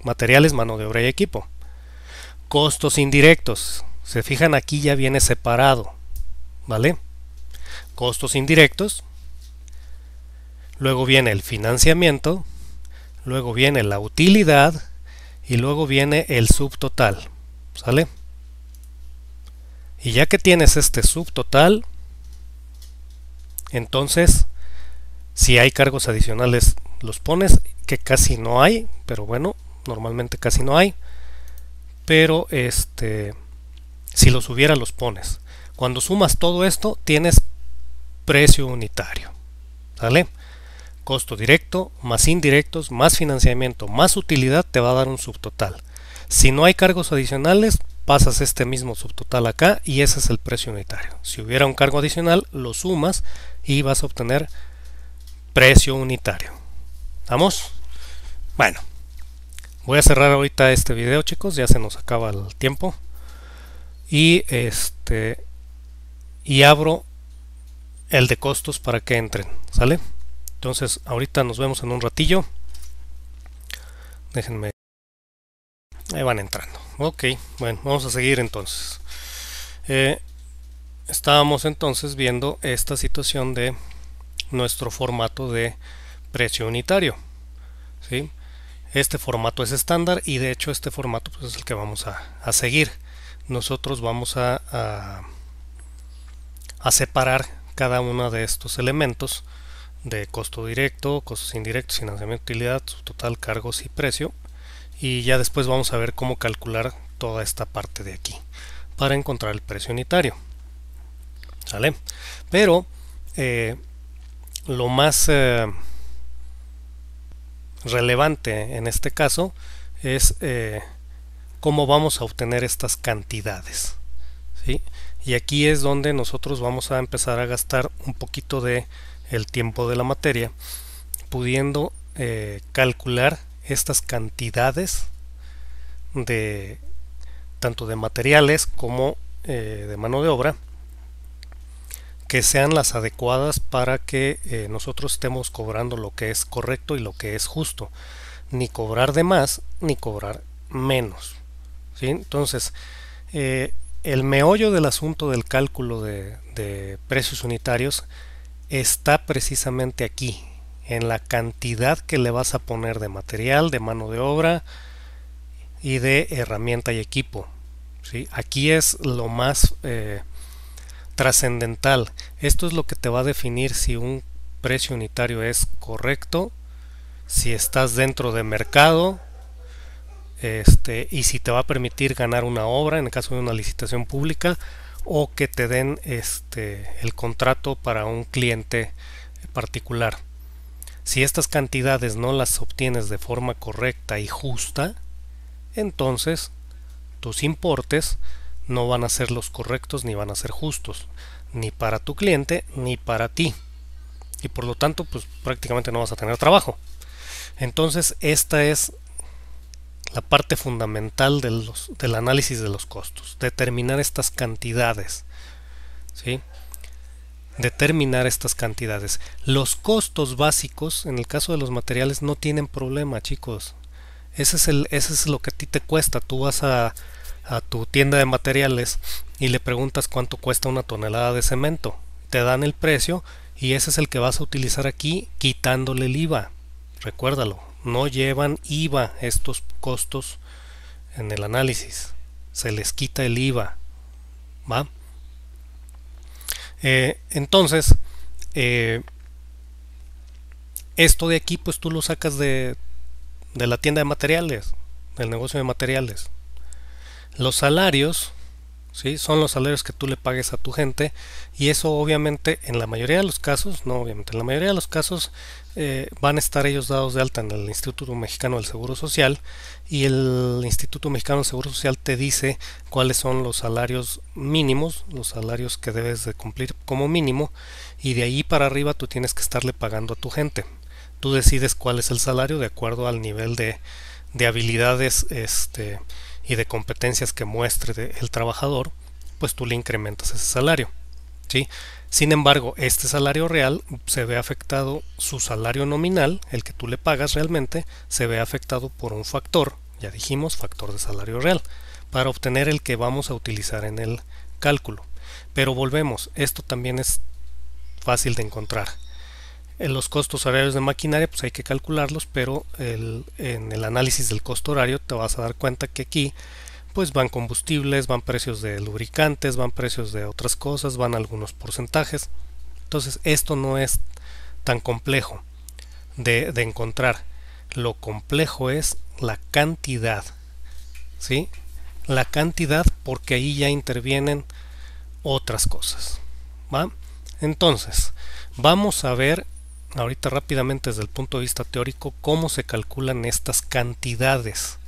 materiales, mano de obra y equipo. Costos indirectos, se fijan, aquí ya viene separado, ¿vale? Costos indirectos, luego viene el financiamiento, luego viene la utilidad y luego viene el subtotal, ¿sale? Y ya que tienes este subtotal, entonces si hay cargos adicionales los pones, que casi no hay, pero bueno, normalmente casi no hay, pero si los hubiera los pones. Cuando sumas todo esto tienes precio unitario, ¿sale? Costo directo más indirectos más financiamiento más utilidad te va a dar un subtotal. Si no hay cargos adicionales, pasas este mismo subtotal acá y ese es el precio unitario. Si hubiera un cargo adicional, lo sumas y vas a obtener precio unitario. ¿Vamos? Bueno, voy a cerrar ahorita este video, chicos, ya se nos acaba el tiempo. Y y abro el de costos para que entren, ¿sale? Entonces ahorita nos vemos en un ratillo. Déjenme, ahí van entrando. Ok, bueno, vamos a seguir entonces. Estábamos entonces viendo esta situación de nuestro formato de precio unitario, ¿sí? Este formato es estándar y de hecho este formato pues, es el que vamos a seguir. Nosotros vamos a separar cada uno de estos elementos de costo directo, costos indirectos, financiamiento, utilidad, subtotal, cargos y precio, y ya después vamos a ver cómo calcular toda esta parte de aquí para encontrar el precio unitario, ¿Sale? Pero lo más relevante en este caso es cómo vamos a obtener estas cantidades, ¿sí? Y aquí es donde nosotros vamos a empezar a gastar un poquito de el tiempo de la materia, pudiendo calcular estas cantidades de tanto de materiales como de mano de obra, que sean las adecuadas para que nosotros estemos cobrando lo que es correcto y lo que es justo, ni cobrar de más ni cobrar menos, ¿sí? Entonces el meollo del asunto del cálculo de precios unitarios está precisamente aquí, en la cantidad que le vas a poner de material, de mano de obra y de herramienta y equipo, ¿sí? Aquí es lo más trascendental. Esto es lo que te va a definir si un precio unitario es correcto, si estás dentro de mercado, y si te va a permitir ganar una obra en el caso de una licitación pública, o que te den el contrato para un cliente particular. Si estas cantidades no las obtienes de forma correcta y justa, entonces tus importes no van a ser los correctos ni van a ser justos, ni para tu cliente ni para ti, y por lo tanto pues prácticamente no vas a tener trabajo. Entonces esta es la parte fundamental del análisis de los costos, determinar estas cantidades, ¿sí? Determinar estas cantidades. Los costos básicos en el caso de los materiales no tienen problema, chicos. Ese es lo que a ti te cuesta. Tú vas a tu tienda de materiales y le preguntas cuánto cuesta una tonelada de cemento, te dan el precio y ese es el que vas a utilizar aquí, quitándole el IVA. Recuérdalo, no llevan IVA estos costos en el análisis, se les quita el IVA, ¿va? Entonces esto de aquí pues tú lo sacas de la tienda de materiales, del negocio de materiales. Los salarios, ¿sí? Son los salarios que tú le pagues a tu gente, y eso obviamente en la mayoría de los casos, no obviamente, en la mayoría de los casos van a estar ellos dados de alta en el Instituto Mexicano del Seguro Social, y el Instituto Mexicano del Seguro Social te dice cuáles son los salarios mínimos, los salarios que debes de cumplir como mínimo, y de ahí para arriba tú tienes que estarle pagando a tu gente. Tú decides cuál es el salario de acuerdo al nivel de habilidades y de competencias que muestre el trabajador, pues tú le incrementas ese salario, ¿sí? Sin embargo, este salario real se ve afectado, su salario nominal, el que tú le pagas realmente, se ve afectado por un factor, ya dijimos, factor de salario real, para obtener el que vamos a utilizar en el cálculo. Pero volvemos, esto también es fácil de encontrar. En los costos horarios de maquinaria pues hay que calcularlos, pero en el análisis del costo horario te vas a dar cuenta que aquí pues van combustibles, van precios de lubricantes, van precios de otras cosas, van algunos porcentajes. Entonces esto no es tan complejo de encontrar. Lo complejo es la cantidad, ¿sí? La cantidad, porque ahí ya intervienen otras cosas, ¿va? Entonces vamos a ver ahorita rápidamente desde el punto de vista teórico cómo se calculan estas cantidades,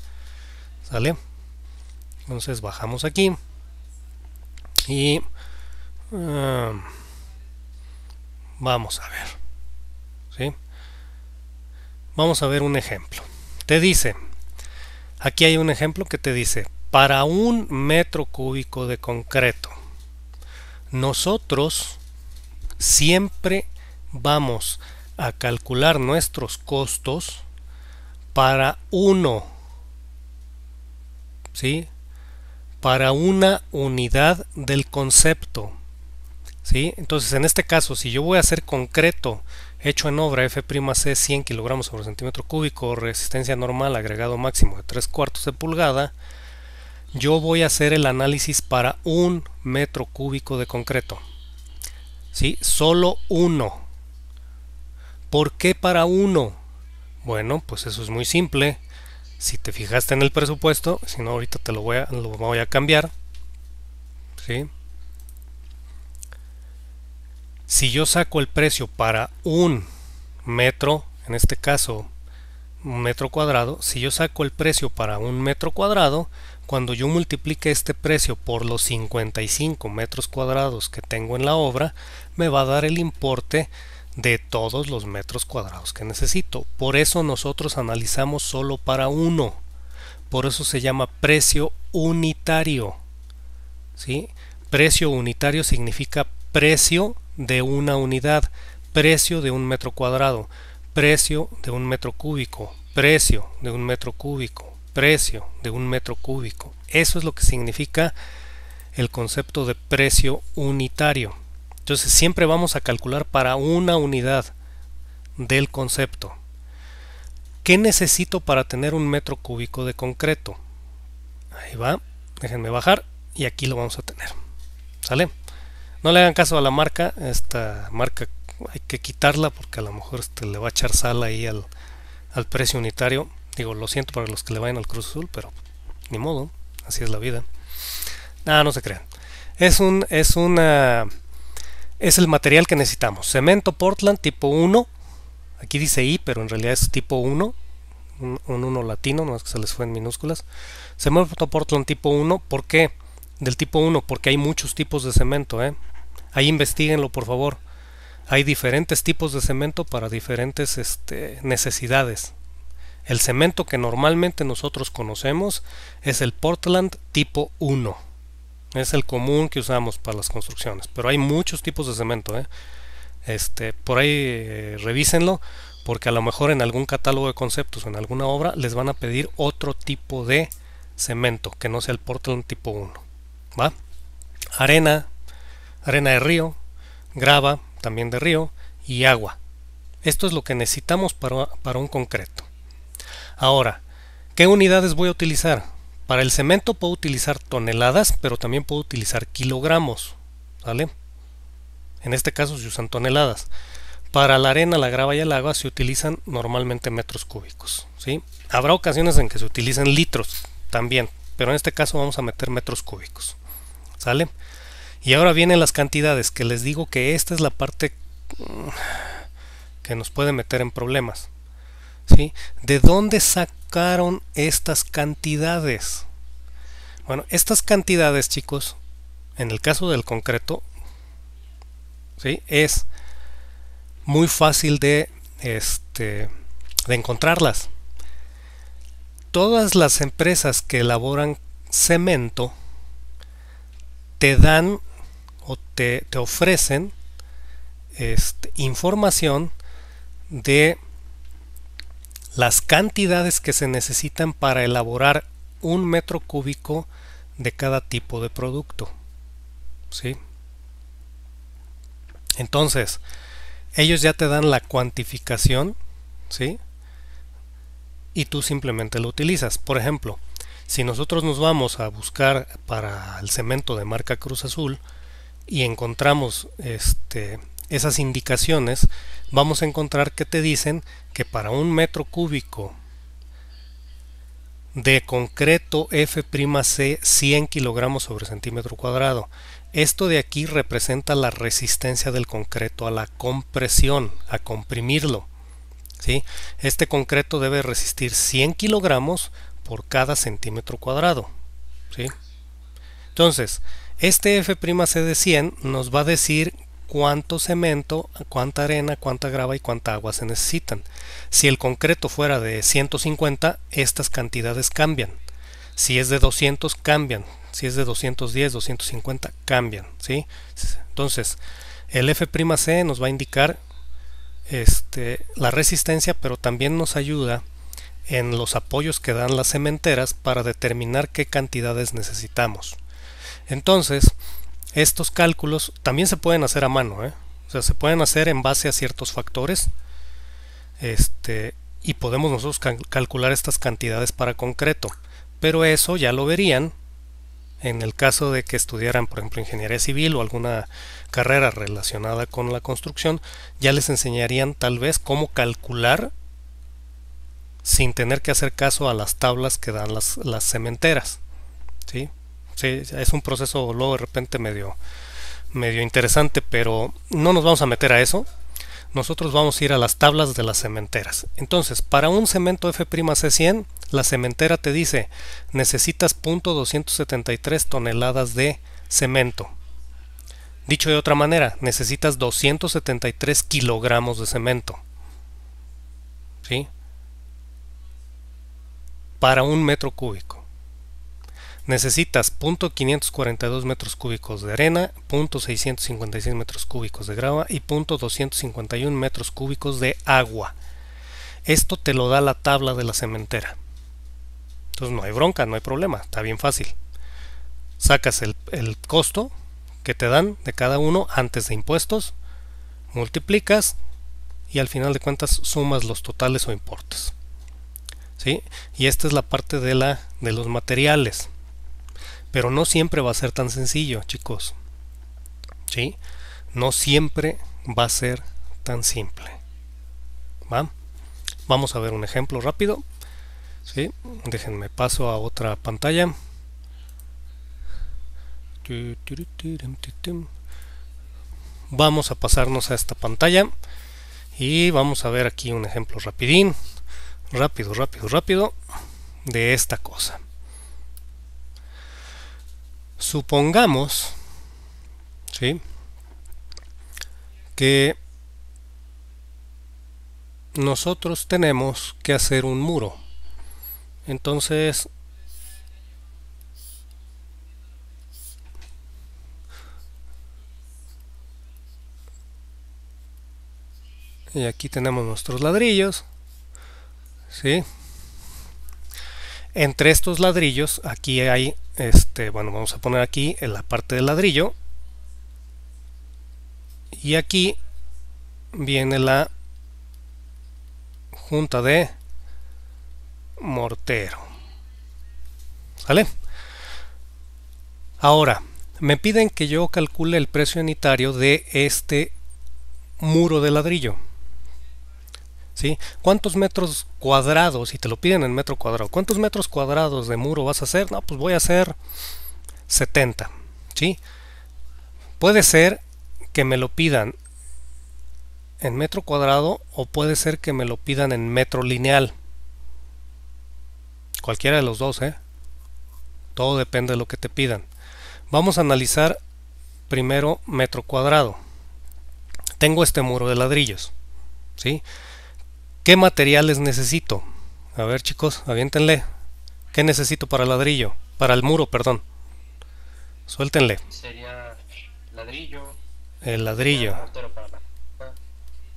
¿sale? Entonces bajamos aquí y vamos a ver, ¿sí? Vamos a ver un ejemplo. Te dice, aquí hay un ejemplo que te dice, para 1 metro cúbico de concreto, nosotros siempre vamos a calcular nuestros costos para 1, ¿sí? Para una unidad del concepto, ¿sí? Entonces en este caso, si yo voy a hacer concreto hecho en obra F'C 100 kilogramos sobre centímetro cúbico, resistencia normal, agregado máximo de 3/4 de pulgada, yo voy a hacer el análisis para 1 metro cúbico de concreto, ¿sí? Solo 1. ¿Por qué para 1? Bueno, pues eso es muy simple. Si te fijaste en el presupuesto, si no ahorita te lo voy a cambiar, ¿sí? Si yo saco el precio para un metro, en este caso un metro cuadrado, si yo saco el precio para un metro cuadrado, cuando yo multiplique este precio por los 55 metros cuadrados que tengo en la obra, me va a dar el importe de todos los metros cuadrados que necesito. Por eso nosotros analizamos solo para uno. Por eso se llama precio unitario. ¿Sí? Precio unitario significa precio de una unidad, precio de un metro cuadrado, precio de un metro cúbico, precio de un metro cúbico, precio de un metro cúbico. Eso es lo que significa el concepto de precio unitario. Entonces siempre vamos a calcular para una unidad del concepto. ¿Qué necesito para tener un metro cúbico de concreto? Ahí va, déjenme bajar y aquí lo vamos a tener. ¿Sale? No le hagan caso a la marca, esta marca hay que quitarla porque a lo mejor le va a echar sal ahí al precio unitario. Digo, lo siento para los que le vayan al Cruz Azul, pero ni modo, así es la vida. Nada, no se crean. Es el material que necesitamos. Cemento Portland tipo 1. Aquí dice I, pero en realidad es tipo 1. Un 1 latino, no es que se les fue en minúsculas. Cemento Portland tipo 1. ¿Por qué? Del tipo 1, porque hay muchos tipos de cemento. Ahí investiguenlo, por favor. Hay diferentes tipos de cemento para diferentes necesidades. El cemento que normalmente nosotros conocemos es el Portland tipo 1. Es el común que usamos para las construcciones. Pero hay muchos tipos de cemento. Por ahí revísenlo, porque a lo mejor en algún catálogo de conceptos o en alguna obra les van a pedir otro tipo de cemento que no sea el Portland tipo 1. ¿Va? Arena de río, grava también de río y agua. Esto es lo que necesitamos para un concreto. Ahora, ¿qué unidades voy a utilizar? Para el cemento puedo utilizar toneladas, pero también puedo utilizar kilogramos. ¿Vale? En este caso se usan toneladas. Para la arena, la grava y el agua se utilizan normalmente metros cúbicos. ¿Sí? Habrá ocasiones en que se utilicen litros también, pero en este caso vamos a meter metros cúbicos. ¿Sale? Y ahora vienen las cantidades, que les digo que esta es la parte que nos puede meter en problemas. ¿Sí? ¿De dónde sacaron estas cantidades? Bueno, estas cantidades, chicos, en el caso del concreto, ¿sí? Es muy fácil de encontrarlas. Todas las empresas que elaboran cemento te dan o te ofrecen información de las cantidades que se necesitan para elaborar un metro cúbico de cada tipo de producto. ¿Sí? Entonces, ellos ya te dan la cuantificación, ¿sí? Y tú simplemente lo utilizas. Por ejemplo, si nosotros nos vamos a buscar para el cemento de marca Cruz Azul y encontramos esas indicaciones, vamos a encontrar que te dicen que para un metro cúbico de concreto F'C 100 kilogramos sobre centímetro cuadrado. Esto de aquí representa la resistencia del concreto a la compresión, a comprimirlo. ¿Sí? Este concreto debe resistir 100 kilogramos por cada centímetro cuadrado. ¿Sí? Entonces, este F'C de 100 nos va a decir cuánto cemento, cuánta arena, cuánta grava y cuánta agua se necesitan. Si el concreto fuera de 150, estas cantidades cambian. Si es de 200, cambian. Si es de 210, 250, cambian. ¿Sí? Entonces, el F'C nos va a indicar la resistencia, pero también nos ayuda en los apoyos que dan las cementeras para determinar qué cantidades necesitamos. Entonces, estos cálculos también se pueden hacer a mano, o sea, se pueden hacer en base a ciertos factores, y podemos nosotros calcular estas cantidades para concreto, pero eso ya lo verían en el caso de que estudiaran, por ejemplo, ingeniería civil o alguna carrera relacionada con la construcción. Ya les enseñarían tal vez cómo calcular sin tener que hacer caso a las tablas que dan las cementeras. ¿Sí? Sí, es un proceso luego de repente medio medio interesante, pero no nos vamos a meter a eso. Nosotros vamos a ir a las tablas de las cementeras. Entonces, para un cemento F''C100, la cementera te dice, necesitas .273 toneladas de cemento. Dicho de otra manera, necesitas 273 kilogramos de cemento. ¿Sí? Para un metro cúbico. Necesitas .542 metros cúbicos de arena, .656 metros cúbicos de grava y .251 metros cúbicos de agua. Esto te lo da la tabla de la cementera. Entonces no hay bronca, no hay problema, está bien fácil. Sacas el costo que te dan de cada uno antes de impuestos, multiplicas y al final de cuentas sumas los totales o importes. ¿Sí? Y esta es la parte de los materiales. Pero no siempre va a ser tan sencillo, chicos. ¿Sí? No siempre va a ser tan simple. ¿Va? Vamos a ver un ejemplo rápido. ¿Sí? Déjenme paso a otra pantalla. Vamos a pasarnos a esta pantalla y vamos a ver aquí un ejemplo rapidín, rápido de esta cosa. Supongamos, ¿sí?, que nosotros tenemos que hacer un muro. Entonces y aquí tenemos nuestros ladrillos, ¿sí? Entre estos ladrillos aquí hay bueno, vamos a poner aquí en la parte del ladrillo y aquí viene la junta de mortero. ¿Sale? Ahora me piden que yo calcule el precio unitario de este muro de ladrillo. ¿Sí? ¿Cuántos metros cuadrados? Si te lo piden en metro cuadrado, ¿cuántos metros cuadrados de muro vas a hacer? No, pues voy a hacer 70. ¿Sí? Puede ser que me lo pidan en metro cuadrado o puede ser que me lo pidan en metro lineal. Cualquiera de los dos, ¿eh? Todo depende de lo que te pidan. Vamos a analizar primero metro cuadrado. Tengo este muro de ladrillos, ¿sí? ¿Qué materiales necesito? A ver, chicos, aviéntenle. ¿Qué necesito para el ladrillo? Para el muro, perdón. Suéltenle. Sería ladrillo. El ladrillo. Mortero para la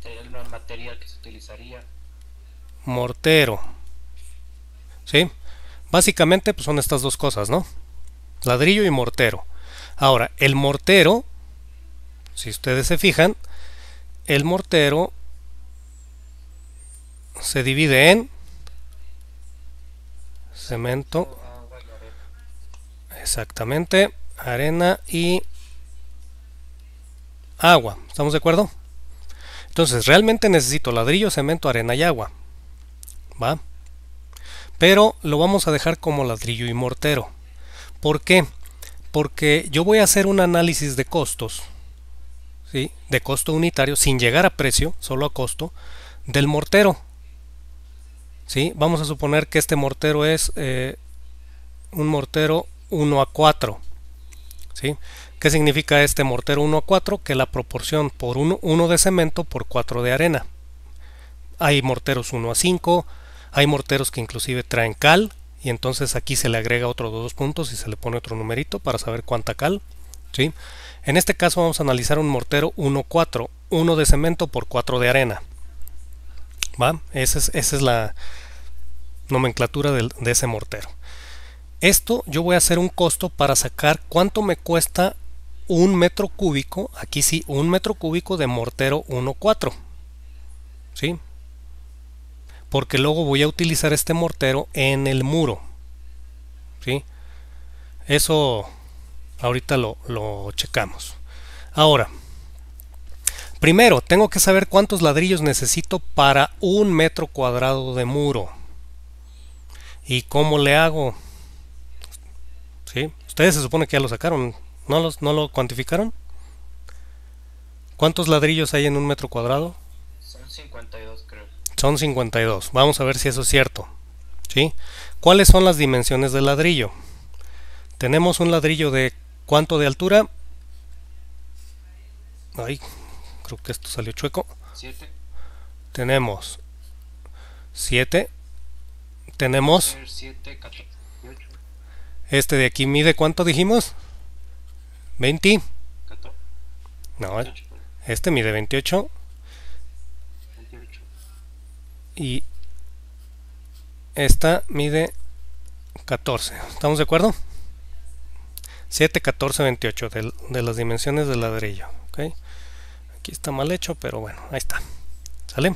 sería el material que se utilizaría. Mortero. ¿Sí? Básicamente pues son estas dos cosas, ¿no? Ladrillo y mortero. Ahora, el mortero, si ustedes se fijan, el mortero se divide en cemento, Agua y arena. exactamente, arena y agua. ¿Estamos de acuerdo? Entonces, realmente necesito ladrillo, cemento, arena y agua. ¿Va? Pero lo vamos a dejar como ladrillo y mortero. ¿Por qué? Porque yo voy a hacer un análisis de costos, ¿sí?, de costo unitario, sin llegar a precio, solo a costo, del mortero. ¿Sí? Vamos a suponer que este mortero es un mortero 1:4. ¿Sí? ¿Qué significa este mortero 1:4? Que la proporción por 1 de cemento por 4 de arena. Hay morteros 1:5, hay morteros que inclusive traen cal, y entonces aquí se le agrega otros 2 puntos y se le pone otro numerito para saber cuánta cal. ¿Sí? En este caso vamos a analizar un mortero 1:4, 1 de cemento por 4 de arena. ¿Va? Esa es la nomenclatura de ese mortero. Esto yo voy a hacer un costo para sacar cuánto me cuesta un metro cúbico, aquí sí, un metro cúbico de mortero 1:4. ¿Sí? Porque luego voy a utilizar este mortero en el muro. ¿Sí? Eso ahorita lo checamos. Ahora, primero tengo que saber cuántos ladrillos necesito para un metro cuadrado de muro. ¿Y cómo le hago? ¿Sí? Ustedes se supone que ya lo sacaron. ¿No lo cuantificaron? ¿Cuántos ladrillos hay en un metro cuadrado? Son 52, creo. Son 52. Vamos a ver si eso es cierto. ¿Sí? ¿Cuáles son las dimensiones del ladrillo? Tenemos un ladrillo de ¿cuánto de altura? Ay, creo que esto salió chueco. 7. Tenemos 7. Tenemos 7, 14, 18, este de aquí mide ¿cuánto dijimos? 20. 14, No, 18, este mide 28 28. y esta mide 14. ¿Estamos de acuerdo? 7, 14, 28 de las dimensiones del ladrillo. ¿Okay? Aquí está mal hecho, pero bueno, ahí está. ¿Sale?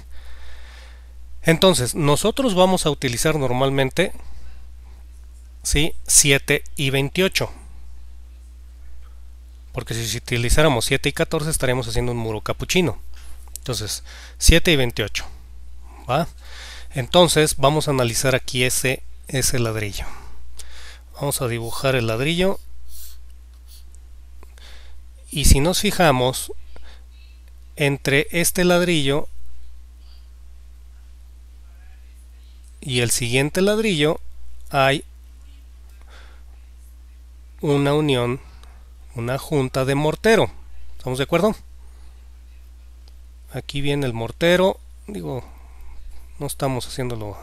Entonces, nosotros vamos a utilizar normalmente, ¿sí? 7 y 28. Porque si utilizáramos 7 y 14 estaríamos haciendo un muro capuchino. Entonces, 7 y 28. ¿Va? Entonces, vamos a analizar aquí ese ladrillo. Vamos a dibujar el ladrillo. Y si nos fijamos, entre este ladrillo y el siguiente ladrillo hay una unión, una junta de mortero. ¿Estamos de acuerdo? Aquí viene el mortero. Digo, no estamos haciéndolo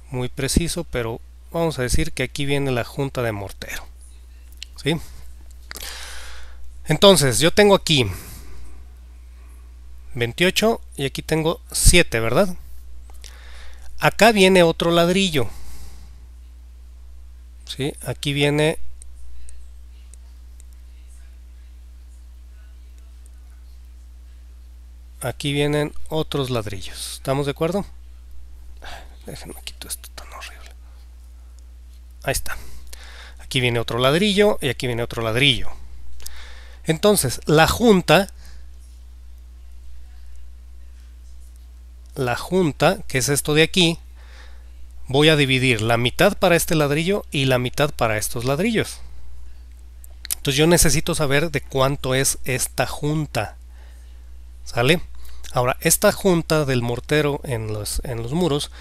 muy preciso, pero vamos a decir que aquí viene la junta de mortero. ¿Sí? Entonces, yo tengo aquí 28 y aquí tengo 7, ¿verdad? Acá viene otro ladrillo. ¿Sí? Aquí viene aquí vienen otros ladrillos. ¿Estamos de acuerdo? Déjenme quitar esto tan horrible. Ahí está. Aquí viene otro ladrillo y aquí viene otro ladrillo. Entonces, la junta, que es esto de aquí, voy a dividir la mitad para este ladrillo y la mitad para estos ladrillos. Entonces yo necesito saber de cuánto es esta junta. ¿Sale? Ahora, esta junta del mortero en los muros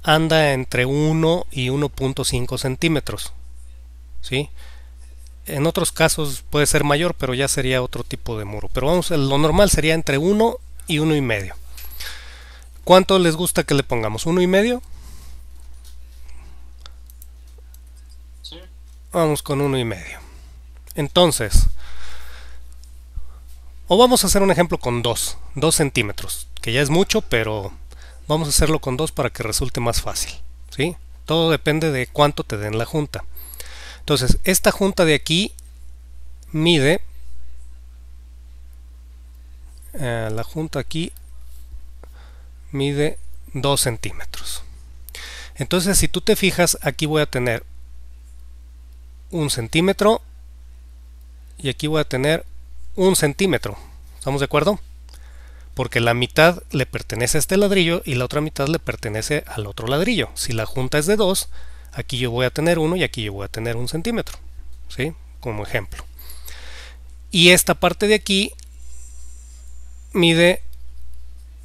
anda entre 1 y 1.5 centímetros. ¿Sí? En otros casos puede ser mayor, pero ya sería otro tipo de muro. Pero vamos, lo normal sería entre 1 y 1,5. ¿Cuánto les gusta que le pongamos? ¿1,5? Sí. Vamos con 1,5. Entonces, o vamos a hacer un ejemplo con 2 centímetros, que ya es mucho, pero vamos a hacerlo con 2 para que resulte más fácil. ¿Sí? Todo depende de cuánto te den la junta. Entonces, esta junta de aquí mide, la junta aquí mide 2 centímetros. Entonces, si tú te fijas, aquí voy a tener 1 centímetro y aquí voy a tener 1 centímetro. ¿Estamos de acuerdo? Porque la mitad le pertenece a este ladrillo y la otra mitad le pertenece al otro ladrillo. Si la junta es de 2, aquí yo voy a tener 1 y aquí yo voy a tener 1 centímetro. ¿Sí? Como ejemplo. Y esta parte de aquí mide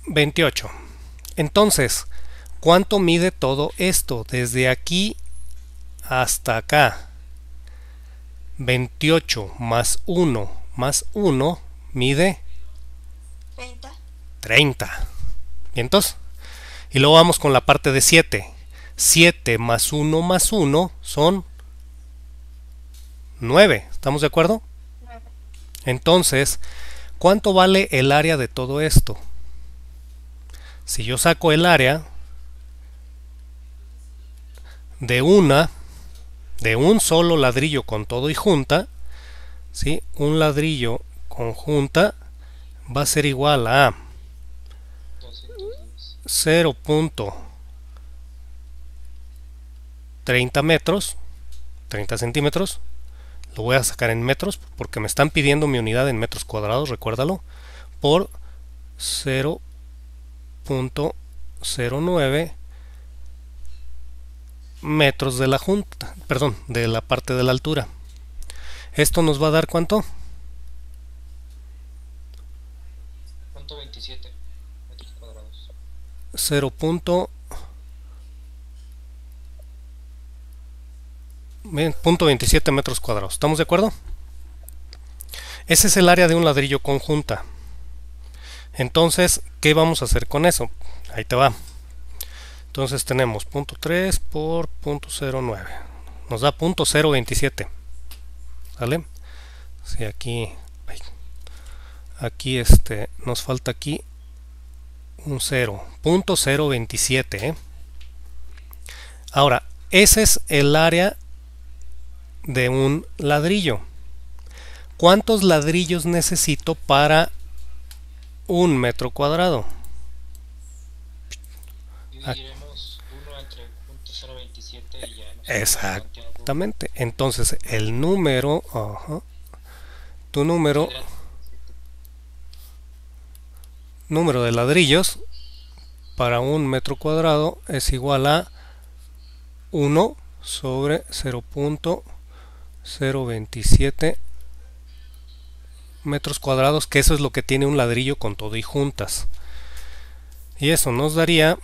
28. Entonces, ¿cuánto mide todo esto? Desde aquí hasta acá. 28 más 1 mide 30. ¿Vientos? Y luego vamos con la parte de 7. 7 más 1 son 9. ¿Estamos de acuerdo? Entonces, ¿cuánto vale el área de todo esto? Si yo saco el área de un solo ladrillo con todo y junta, ¿sí? Un ladrillo con junta va a ser igual a 0.30 metros, 30 centímetros. Lo voy a sacar en metros porque me están pidiendo mi unidad en metros cuadrados, recuérdalo, por 0.09 metros de la junta, perdón, de la parte de la altura. Esto nos va a dar ¿cuánto? 0.27 metros cuadrados. ¿Estamos de acuerdo? Ese es el área de un ladrillo conjunta. Entonces, ¿qué vamos a hacer con eso? Ahí te va. Entonces tenemos 0.3 por 0.09. Nos da 0.027. ¿Vale? Sí, aquí nos falta aquí un 0. 0.027. Ahora, ese es el área de un ladrillo. ¿Cuántos ladrillos necesito para un metro cuadrado? Dividiremos 1 entre 0.027 y ya nos Exactamente. Entonces el número, tu número de ladrillos para un metro cuadrado es igual a 1 sobre 0.027 metros cuadrados, que eso es lo que tiene un ladrillo con todo y juntas. Y eso nos daría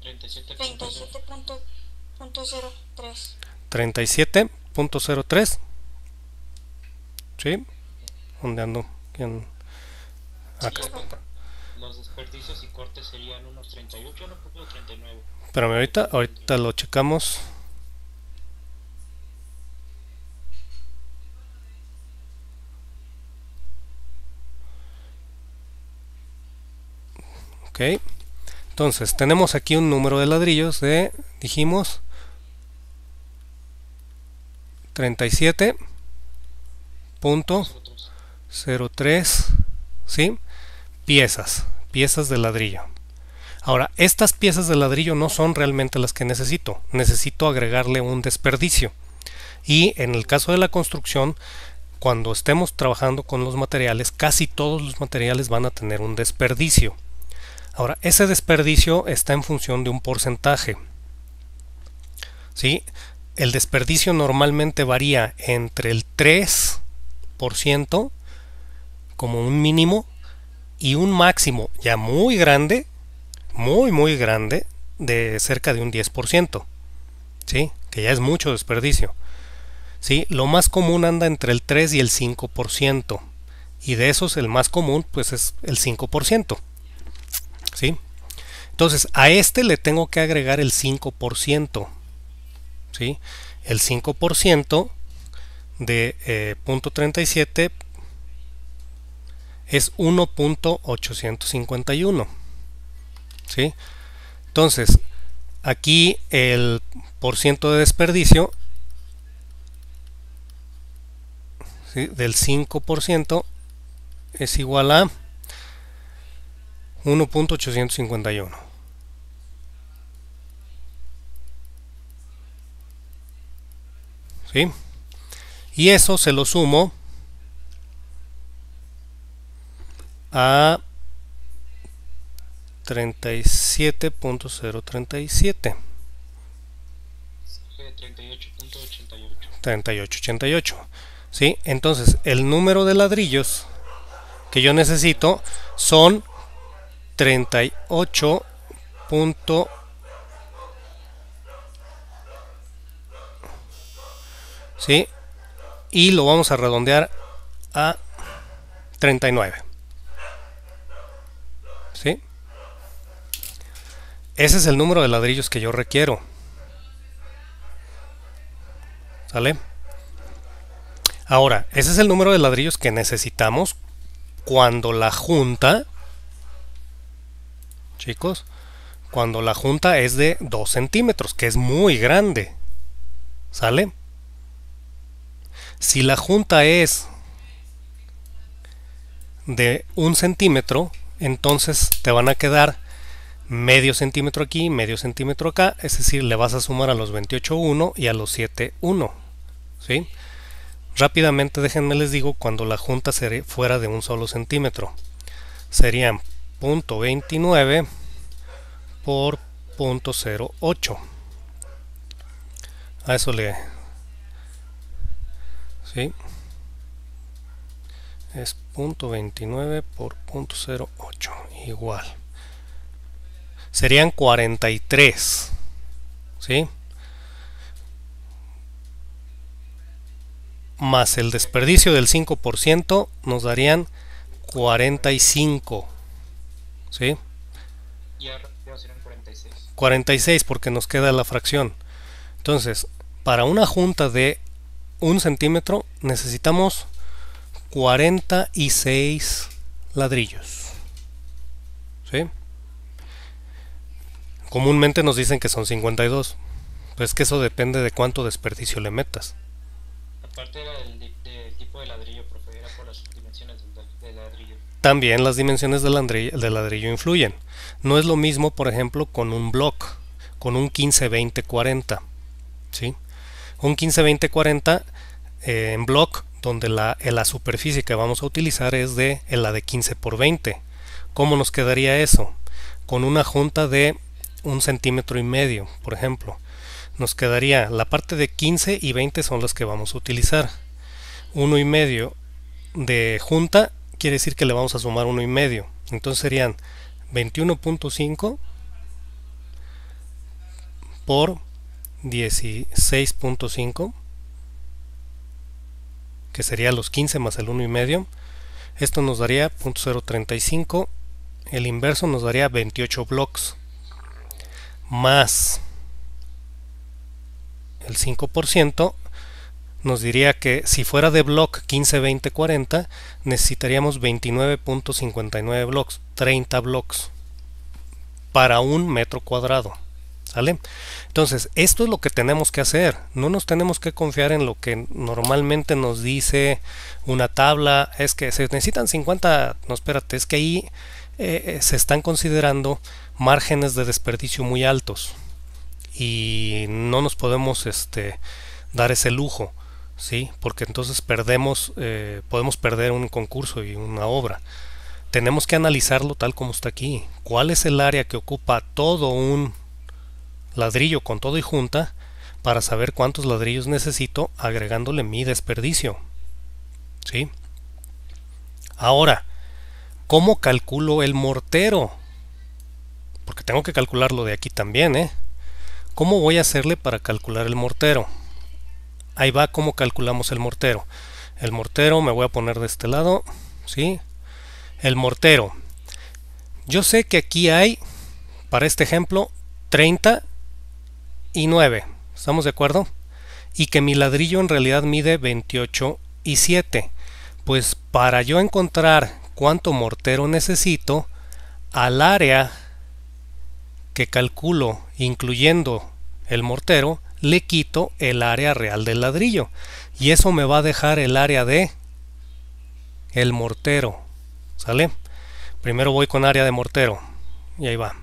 37.03. 37.03. ¿Sí? ¿Dónde ando? Acá. Los desperdicios y cortes serían unos 38, no, 39. Pero ahorita lo checamos. Ok. Entonces tenemos aquí un número de ladrillos de, dijimos, 37.03, ¿sí? piezas de ladrillo. Ahora, estas piezas de ladrillo no son realmente las que necesito agregarle un desperdicio. Y en el caso de la construcción, cuando estemos trabajando con los materiales, casi todos los materiales van a tener un desperdicio. Ahora, ese desperdicio está en función de un porcentaje. ¿Sí? El desperdicio normalmente varía entre el 3% como un mínimo y un máximo ya muy grande, muy grande, de cerca de un 10%. ¿Sí? Que ya es mucho desperdicio. ¿Sí? Lo más común anda entre el 3 y el 5%. Y de esos el más común pues es el 5%. ¿Sí? Entonces a este le tengo que agregar el 5%. ¿Sí? El 5% de 0.37 es 1.851. ¿Sí? Entonces aquí el porciento de desperdicio, ¿sí?, del 5% es igual a 1.851. ¿Sí? Y eso se lo sumo a 37.037. 3888. ¿Sí? Entonces el número de ladrillos que yo necesito son 38. ¿Sí? Y lo vamos a redondear a 39. ¿Sí? Ese es el número de ladrillos que yo requiero. ¿Sale? Ahora, ese es el número de ladrillos que necesitamos cuando la junta, chicos, cuando la junta es de 2 centímetros, que es muy grande. ¿Sale? Si la junta es de 1 centímetro, entonces te van a quedar medio centímetro aquí, medio centímetro acá, es decir, le vas a sumar a los 28.1 y a los 7.1. ¿Sí? Rápidamente déjenme les digo cuando la junta fuera de un solo centímetro. Serían 0.29 por 0.08. A eso le... ¿Sí? Es 0.29 por 0.08 igual serían 43, ¿sí? Más el desperdicio del 5% nos darían 45, ¿sí? Y arriba serían 46. 46 porque nos queda la fracción. Entonces, para una junta de 1 centímetro necesitamos 46 ladrillos, ¿sí? Comúnmente nos dicen que son 52, pues que eso depende de cuánto desperdicio le metas. Aparte era del tipo de ladrillo, profe, era por las dimensiones del ladrillo. También las dimensiones del ladrillo influyen. No es lo mismo, por ejemplo, con un block, con un 15-20-40, ¿sí? Un 15-20-40 en block, donde la superficie que vamos a utilizar es la de 15 por 20. ¿Cómo nos quedaría eso? Con una junta de 1,5 centímetros, por ejemplo. Nos quedaría la parte de 15 y 20 son las que vamos a utilizar. 1,5 de junta quiere decir que le vamos a sumar 1,5. Entonces serían 21.5 por 16.5, que sería los 15 más el 1,5. Esto nos daría 0.035. El inverso nos daría 28 blocks más el 5%. Nos diría que si fuera de block 15, 20, 40 necesitaríamos 29.59 blocks, 30 blocks para 1 metro cuadrado, ¿sale? Entonces esto es lo que tenemos que hacer. No nos tenemos que confiar en lo que normalmente nos dice una tabla. Es que se necesitan 50. No, espérate, es que ahí se están considerando márgenes de desperdicio muy altos y no nos podemos dar ese lujo, ¿sí? Porque entonces podemos perder un concurso y una obra. Tenemos que analizarlo tal como está aquí. ¿Cuál es el área que ocupa todo un ladrillo con todo y junta para saber cuántos ladrillos necesito agregándole mi desperdicio? ¿Sí? Ahora, ¿cómo calculo el mortero? Porque tengo que calcularlo de aquí también, ¿eh? ¿Cómo voy a hacerle para calcular el mortero? Ahí va cómo calculamos el mortero. El mortero me voy a poner de este lado, ¿sí? El mortero. Yo sé que aquí hay, para este ejemplo, 39. ¿Estamos de acuerdo? Y que mi ladrillo en realidad mide 28,7. Pues para yo encontrar cuánto mortero necesito, al área que calculo incluyendo el mortero, le quito el área real del ladrillo. Y eso me va a dejar el área de el mortero. ¿Sale? Primero voy con área de mortero. Y ahí va.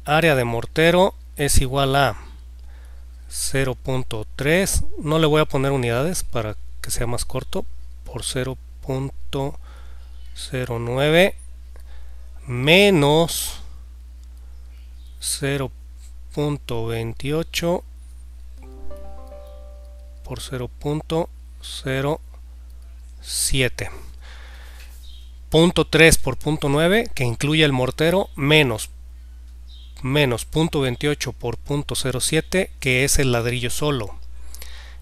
Área de mortero es igual a 0.3. No le voy a poner unidades para que sea más corto. Por 0.09 menos 0.28 por 0.07. Punto 3 por punto 9, que incluye el mortero, menos 0.28 por 0.07, que es el ladrillo solo.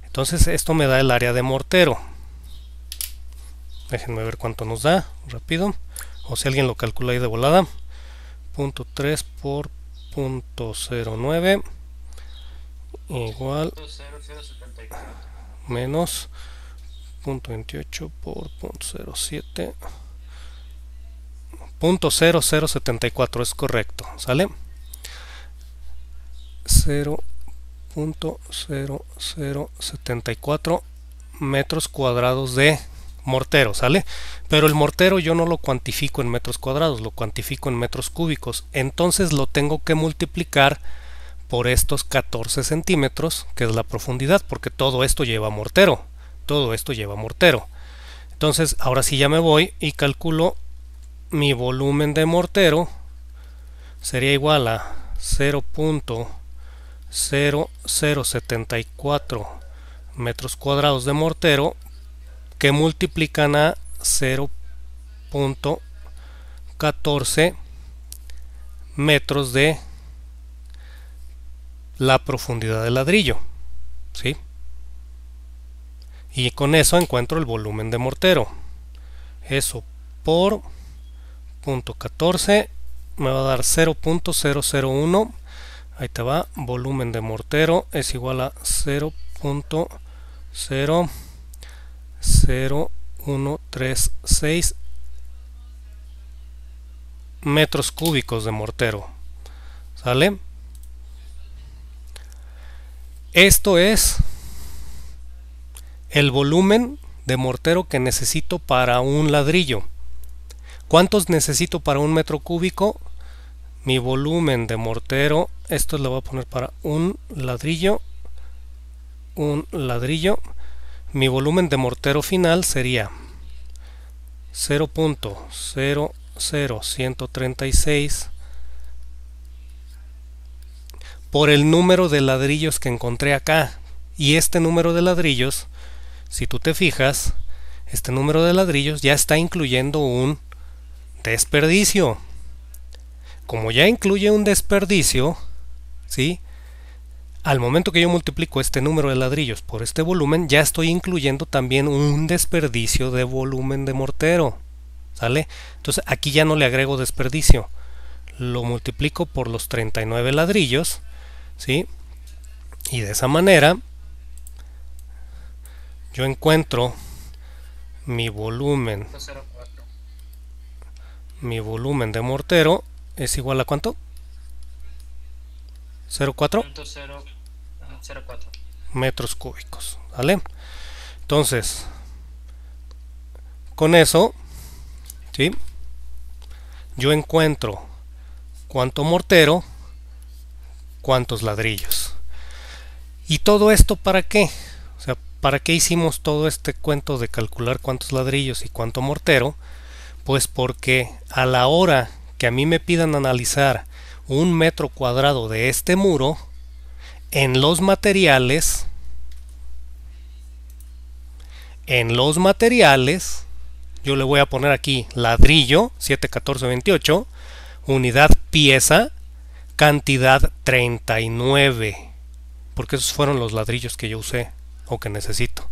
Entonces esto me da el área de mortero. Déjenme ver cuánto nos da rápido, o si alguien lo calcula ahí de volada. 0.3 por 0.09 igual menos 0.28 por 0.07. 0.0074 es correcto, ¿sale? 0.0074 metros cuadrados de mortero, ¿sale? Pero el mortero yo no lo cuantifico en metros cuadrados, lo cuantifico en metros cúbicos. Entonces lo tengo que multiplicar por estos 14 centímetros, que es la profundidad, porque todo esto lleva mortero. Todo esto lleva mortero. Entonces ahora sí ya me voy y calculo mi volumen de mortero. Sería igual a 0.0074 metros cuadrados de mortero, que multiplican a 0.14 metros de la profundidad del ladrillo, ¿sí? Y con eso encuentro el volumen de mortero. Eso por punto 14 me va a dar 0.001. Ahí te va, volumen de mortero es igual a 0.00136 metros cúbicos de mortero. ¿Sale? Esto es el volumen de mortero que necesito para un ladrillo. ¿Cuántos necesito para un metro cúbico? Mi volumen de mortero, esto lo voy a poner para un ladrillo. Mi volumen de mortero final sería 0.00136 por el número de ladrillos que encontré acá. Y este número de ladrillos, si tú te fijas, este número de ladrillos ya está incluyendo un desperdicio. Como ya incluye un desperdicio, ¿sí? Al momento que yo multiplico este número de ladrillos por este volumen, ya estoy incluyendo también un desperdicio de volumen de mortero. ¿Sale? Entonces aquí ya no le agrego desperdicio. Lo multiplico por los 39 ladrillos, ¿sí? Y de esa manera yo encuentro mi volumen de mortero es igual a ¿cuánto? 0.4 metros cúbicos, ¿vale? Entonces, con eso, ¿sí? Yo encuentro cuánto mortero, cuántos ladrillos. ¿Y todo esto para qué? O sea, ¿para qué hicimos todo este cuento de calcular cuántos ladrillos y cuánto mortero? Pues porque a la hora que a mí me pidan analizar un metro cuadrado de este muro, en los materiales, yo le voy a poner aquí ladrillo 71428, unidad pieza, cantidad 39, porque esos fueron los ladrillos que yo usé o que necesito.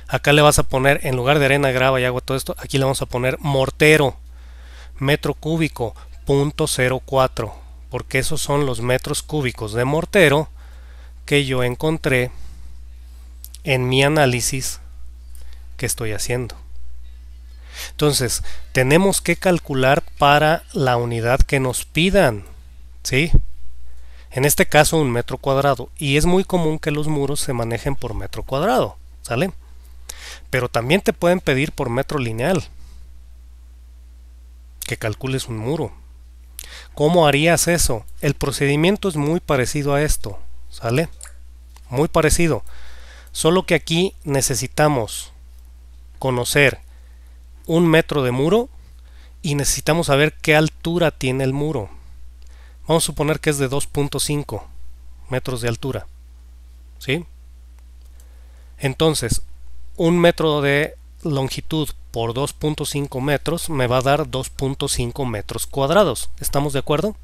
Acá le vas a poner, en lugar de arena, grava y agua, todo esto, aquí le vamos a poner mortero, metro cúbico, 0.04, porque esos son los metros cúbicos de mortero que yo encontré en mi análisis que estoy haciendo. Entonces, tenemos que calcular para la unidad que nos pidan, ¿sí? En este caso, un metro cuadrado, y es muy común que los muros se manejen por metro cuadrado, ¿sale? Pero también te pueden pedir por metro lineal que calcules un muro. ¿Cómo harías eso? El procedimiento es muy parecido a esto, ¿sale? Muy parecido, solo que aquí necesitamos conocer un metro de muro y necesitamos saber qué altura tiene el muro. Vamos a suponer que es de 2.5 metros de altura, ¿sí? Entonces, un metro de longitud por 2.5 metros me va a dar 2.5 metros cuadrados. ¿Estamos de acuerdo?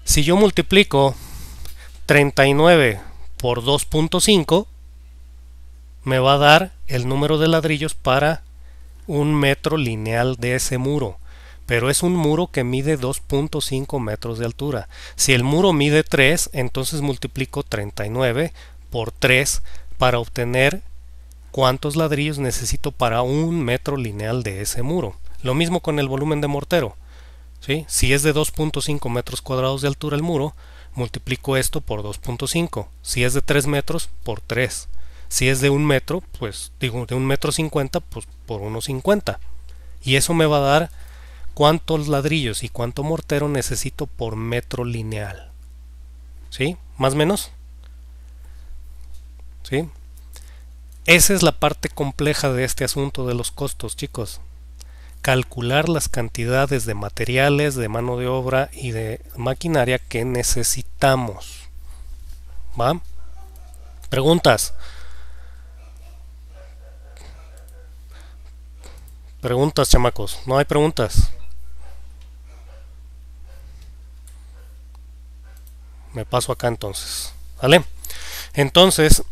Si yo multiplico 39 por 2.5, me va a dar el número de ladrillos para un metro lineal de ese muro. Pero es un muro que mide 2.5 metros de altura. Si el muro mide 3, entonces multiplico 39 por 3 para obtener cuántos ladrillos necesito para un metro lineal de ese muro. Lo mismo con el volumen de mortero, ¿sí? Si es de 2.5 metros cuadrados de altura el muro, multiplico esto por 2.5. Si es de 3 metros, por 3. Si es de 1 metro, pues digo de 1,50 m, pues por 1,50. Y eso me va a dar cuántos ladrillos y cuánto mortero necesito por metro lineal. ¿Sí? ¿Más o menos? ¿Sí? Esa es la parte compleja de este asunto de los costos, chicos. Calcular las cantidades de materiales, de mano de obra y de maquinaria que necesitamos. ¿Va? Preguntas. Preguntas, chamacos. No hay preguntas. Me paso acá entonces. ¿Vale? Entonces,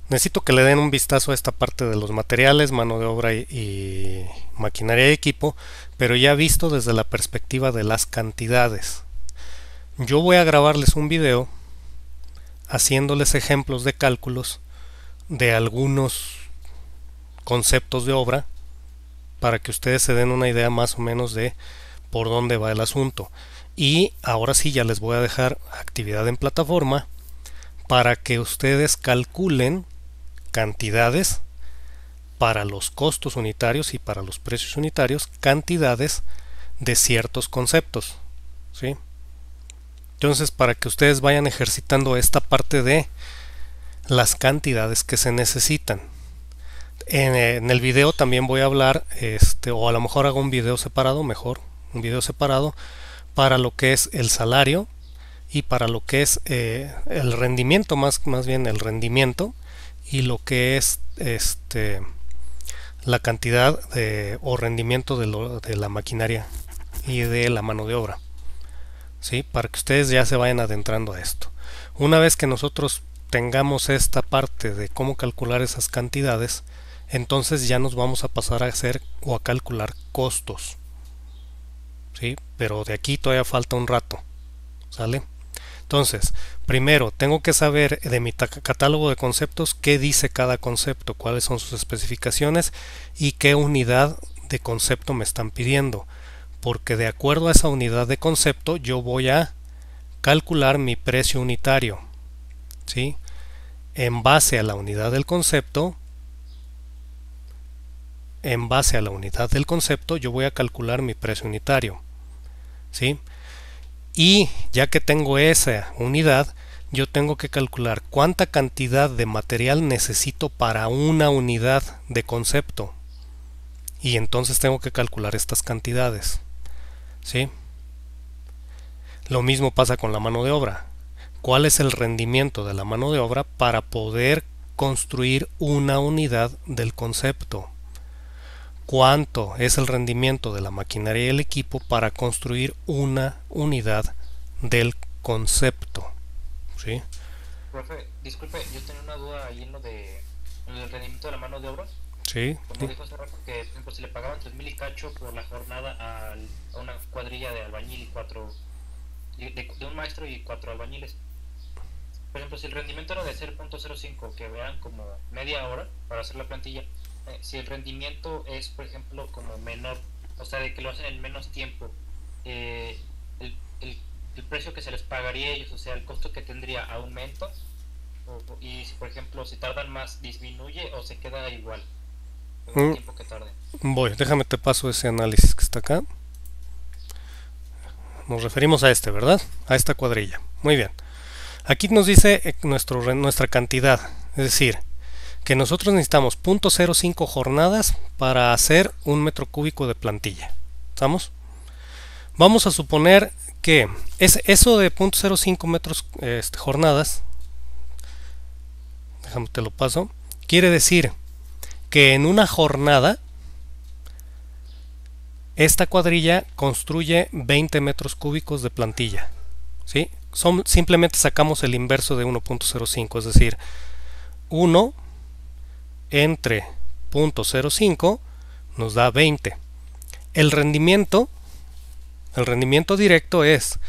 necesito que le den un vistazo a esta parte de los materiales, mano de obra y maquinaria y equipo, pero ya visto desde la perspectiva de las cantidades. Yo voy a grabarles un video haciéndoles ejemplos de cálculos de algunos conceptos de obra para que ustedes se den una idea más o menos de por dónde va el asunto. Y ahora sí ya les voy a dejar actividad en plataforma para que ustedes calculen cantidades para los costos unitarios y para los precios unitarios, cantidades de ciertos conceptos, ¿sí? Entonces, para que ustedes vayan ejercitando esta parte de las cantidades que se necesitan. En el video también voy a hablar, o a lo mejor hago un video separado, mejor, un video separado para lo que es el salario y para lo que es el rendimiento, más bien el rendimiento, y lo que es la cantidad o rendimiento de la maquinaria y de la mano de obra, ¿sí? Para que ustedes ya se vayan adentrando a esto. Una vez que nosotros tengamos esta parte de cómo calcular esas cantidades, entonces ya nos vamos a pasar a hacer o a calcular costos, ¿sí? Pero de aquí todavía falta un rato, ¿sale? Entonces, primero tengo que saber de mi catálogo de conceptos qué dice cada concepto, cuáles son sus especificaciones y qué unidad de concepto me están pidiendo, porque de acuerdo a esa unidad de concepto yo voy a calcular mi precio unitario, ¿sí? En base a la unidad del concepto, yo voy a calcular mi precio unitario, ¿sí? Y ya que tengo esa unidad, yo tengo que calcular cuánta cantidad de material necesito para una unidad de concepto. Y entonces tengo que calcular estas cantidades, ¿sí? Lo mismo pasa con la mano de obra. ¿Cuál es el rendimiento de la mano de obra para poder construir una unidad del concepto? ¿Cuánto es el rendimiento de la maquinaria y el equipo para construir una unidad del concepto? ¿Sí? Profe, disculpe, yo tenía una duda ahí en el rendimiento de la mano de obra. Sí. Como dijo hace rato que, por ejemplo, si le pagaban 3,000 y cacho por la jornada a una cuadrilla de albañil y de un maestro y 4 albañiles. Por ejemplo, si el rendimiento era de 0.05, que vean como media hora para hacer la plantilla, si el rendimiento es, por ejemplo, como menor, o sea, de que lo hacen en menos tiempo, el precio que se les pagaría a ellos, o sea, el costo que tendría, aumenta, y si, por ejemplo, si tardan más, disminuye o se queda igual con el tiempo que tarden. Déjame te paso ese análisis que está acá. Nos referimos a ¿verdad? A esta cuadrilla. Muy bien. Aquí nos dice nuestra cantidad, es decir, que nosotros necesitamos 0.05 jornadas para hacer un metro cúbico de plantilla. ¿Estamos? Vamos a suponer que eso de 0.05 metros jornadas, déjame te lo paso, quiere decir que en una jornada esta cuadrilla construye 20 metros cúbicos de plantilla, ¿sí? Simplemente sacamos el inverso de 1.05, es decir, 1 entre 0.05 nos da 20. El rendimiento directo es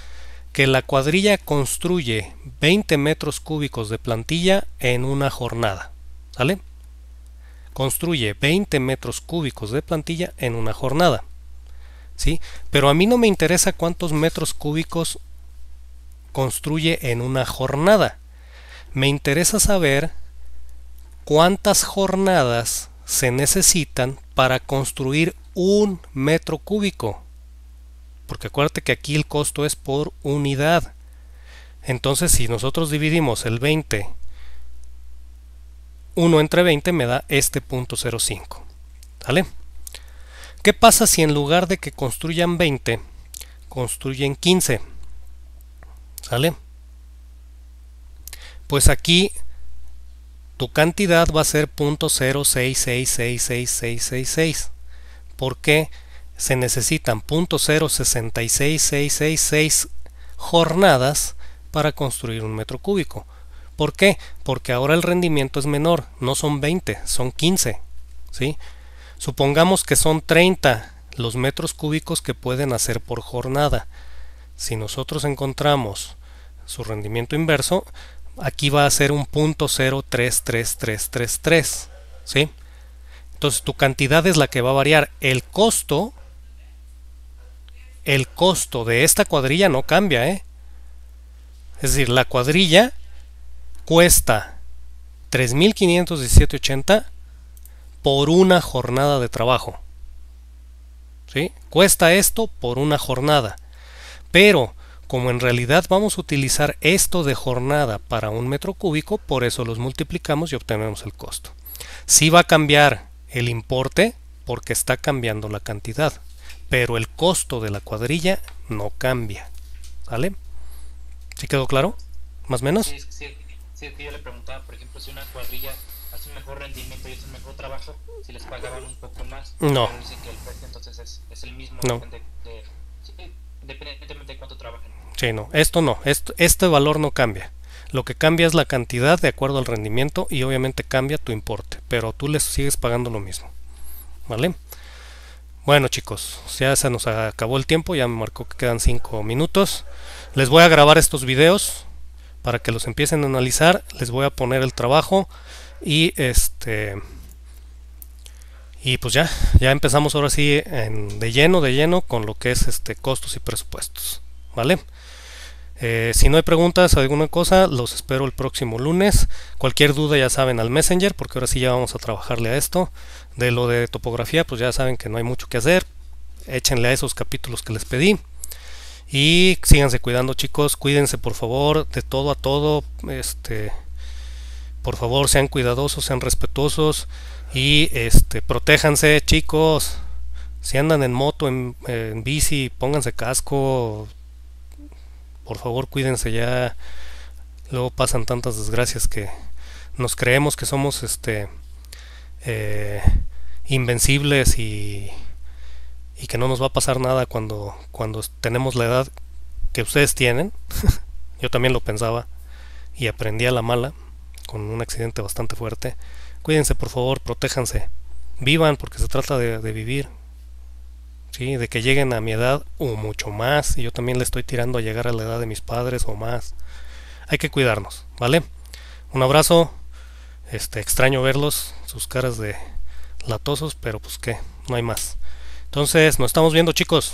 que la cuadrilla construye 20 metros cúbicos de plantilla en una jornada, ¿sale? Construye 20 metros cúbicos de plantilla en una jornada, ¿sí? Pero a mí no me interesa cuántos metros cúbicos construye en una jornada. Me interesa saber cuántas jornadas se necesitan para construir un metro cúbico, porque acuérdate que aquí el costo es por unidad. Entonces, si nosotros dividimos el 20, 1 entre 20 me da 0.05, ¿vale? ¿Qué pasa si en lugar de que construyan 20, construyen 15? ¿Sale? Pues aquí tu cantidad va a ser 0.0666666. ¿Por qué? se necesitan 0.066666 jornadas para construir un metro cúbico. ¿Por qué? Porque ahora el rendimiento es menor, no son 20, son 15, ¿sí? Supongamos que son 30 los metros cúbicos que pueden hacer por jornada. Si nosotros encontramos su rendimiento inverso, aquí va a ser un 0.033333, ¿sí? Entonces tu cantidad es la que va a variar. El costo de esta cuadrilla no cambia, Es decir, la cuadrilla cuesta 3.517.80 por una jornada de trabajo, ¿sí? Cuesta esto por una jornada. Pero como en realidad vamos a utilizar esto de jornada para un metro cúbico, por eso los multiplicamos y obtenemos el costo. Sí va a cambiar el importe porque está cambiando la cantidad, pero el costo de la cuadrilla no cambia, ¿vale? ¿Sí quedó claro? ¿Más o menos? Sí, que yo le preguntaba, por ejemplo, si una cuadrilla hace un mejor rendimiento y hace un mejor trabajo, si les pagaban un poco más. No. Pero dicen que el precio entonces es el mismo, no. Independientemente de cuánto trabajen. Sí, no, esto no, este valor no cambia. Lo que cambia es la cantidad de acuerdo al rendimiento y obviamente cambia tu importe, pero tú les sigues pagando lo mismo, ¿vale? Bueno chicos, ya se nos acabó el tiempo, ya me marcó que quedan 5 minutos. Les voy a grabar estos videos para que los empiecen a analizar, les voy a poner el trabajo y y pues ya empezamos ahora sí de lleno con lo que es costos y presupuestos, ¿vale? Si no hay preguntas o alguna cosa, los espero el próximo lunes. Cualquier duda ya saben al Messenger, porque ahora sí ya vamos a trabajarle a esto. De lo de topografía, pues ya saben que no hay mucho que hacer. Échenle a esos capítulos que les pedí. Y síganse cuidando chicos, cuídense por favor de todo a todo. Por favor sean cuidadosos, sean respetuosos y protéjanse chicos. Si andan en moto, en bici, pónganse casco. Por favor cuídense ya. Luego pasan tantas desgracias que nos creemos que somos invencibles y que no nos va a pasar nada cuando tenemos la edad que ustedes tienen. Yo también lo pensaba y aprendí a la mala con un accidente bastante fuerte. Cuídense por favor, protéjanse, vivan porque se trata de vivir, ¿sí? De que lleguen a mi edad o mucho más, y yo también le estoy tirando a llegar a la edad de mis padres o más. Hay que cuidarnos, ¿vale? Un abrazo, extraño verlos, sus caras de latosos, pero pues qué, no hay más. Entonces, nos estamos viendo chicos.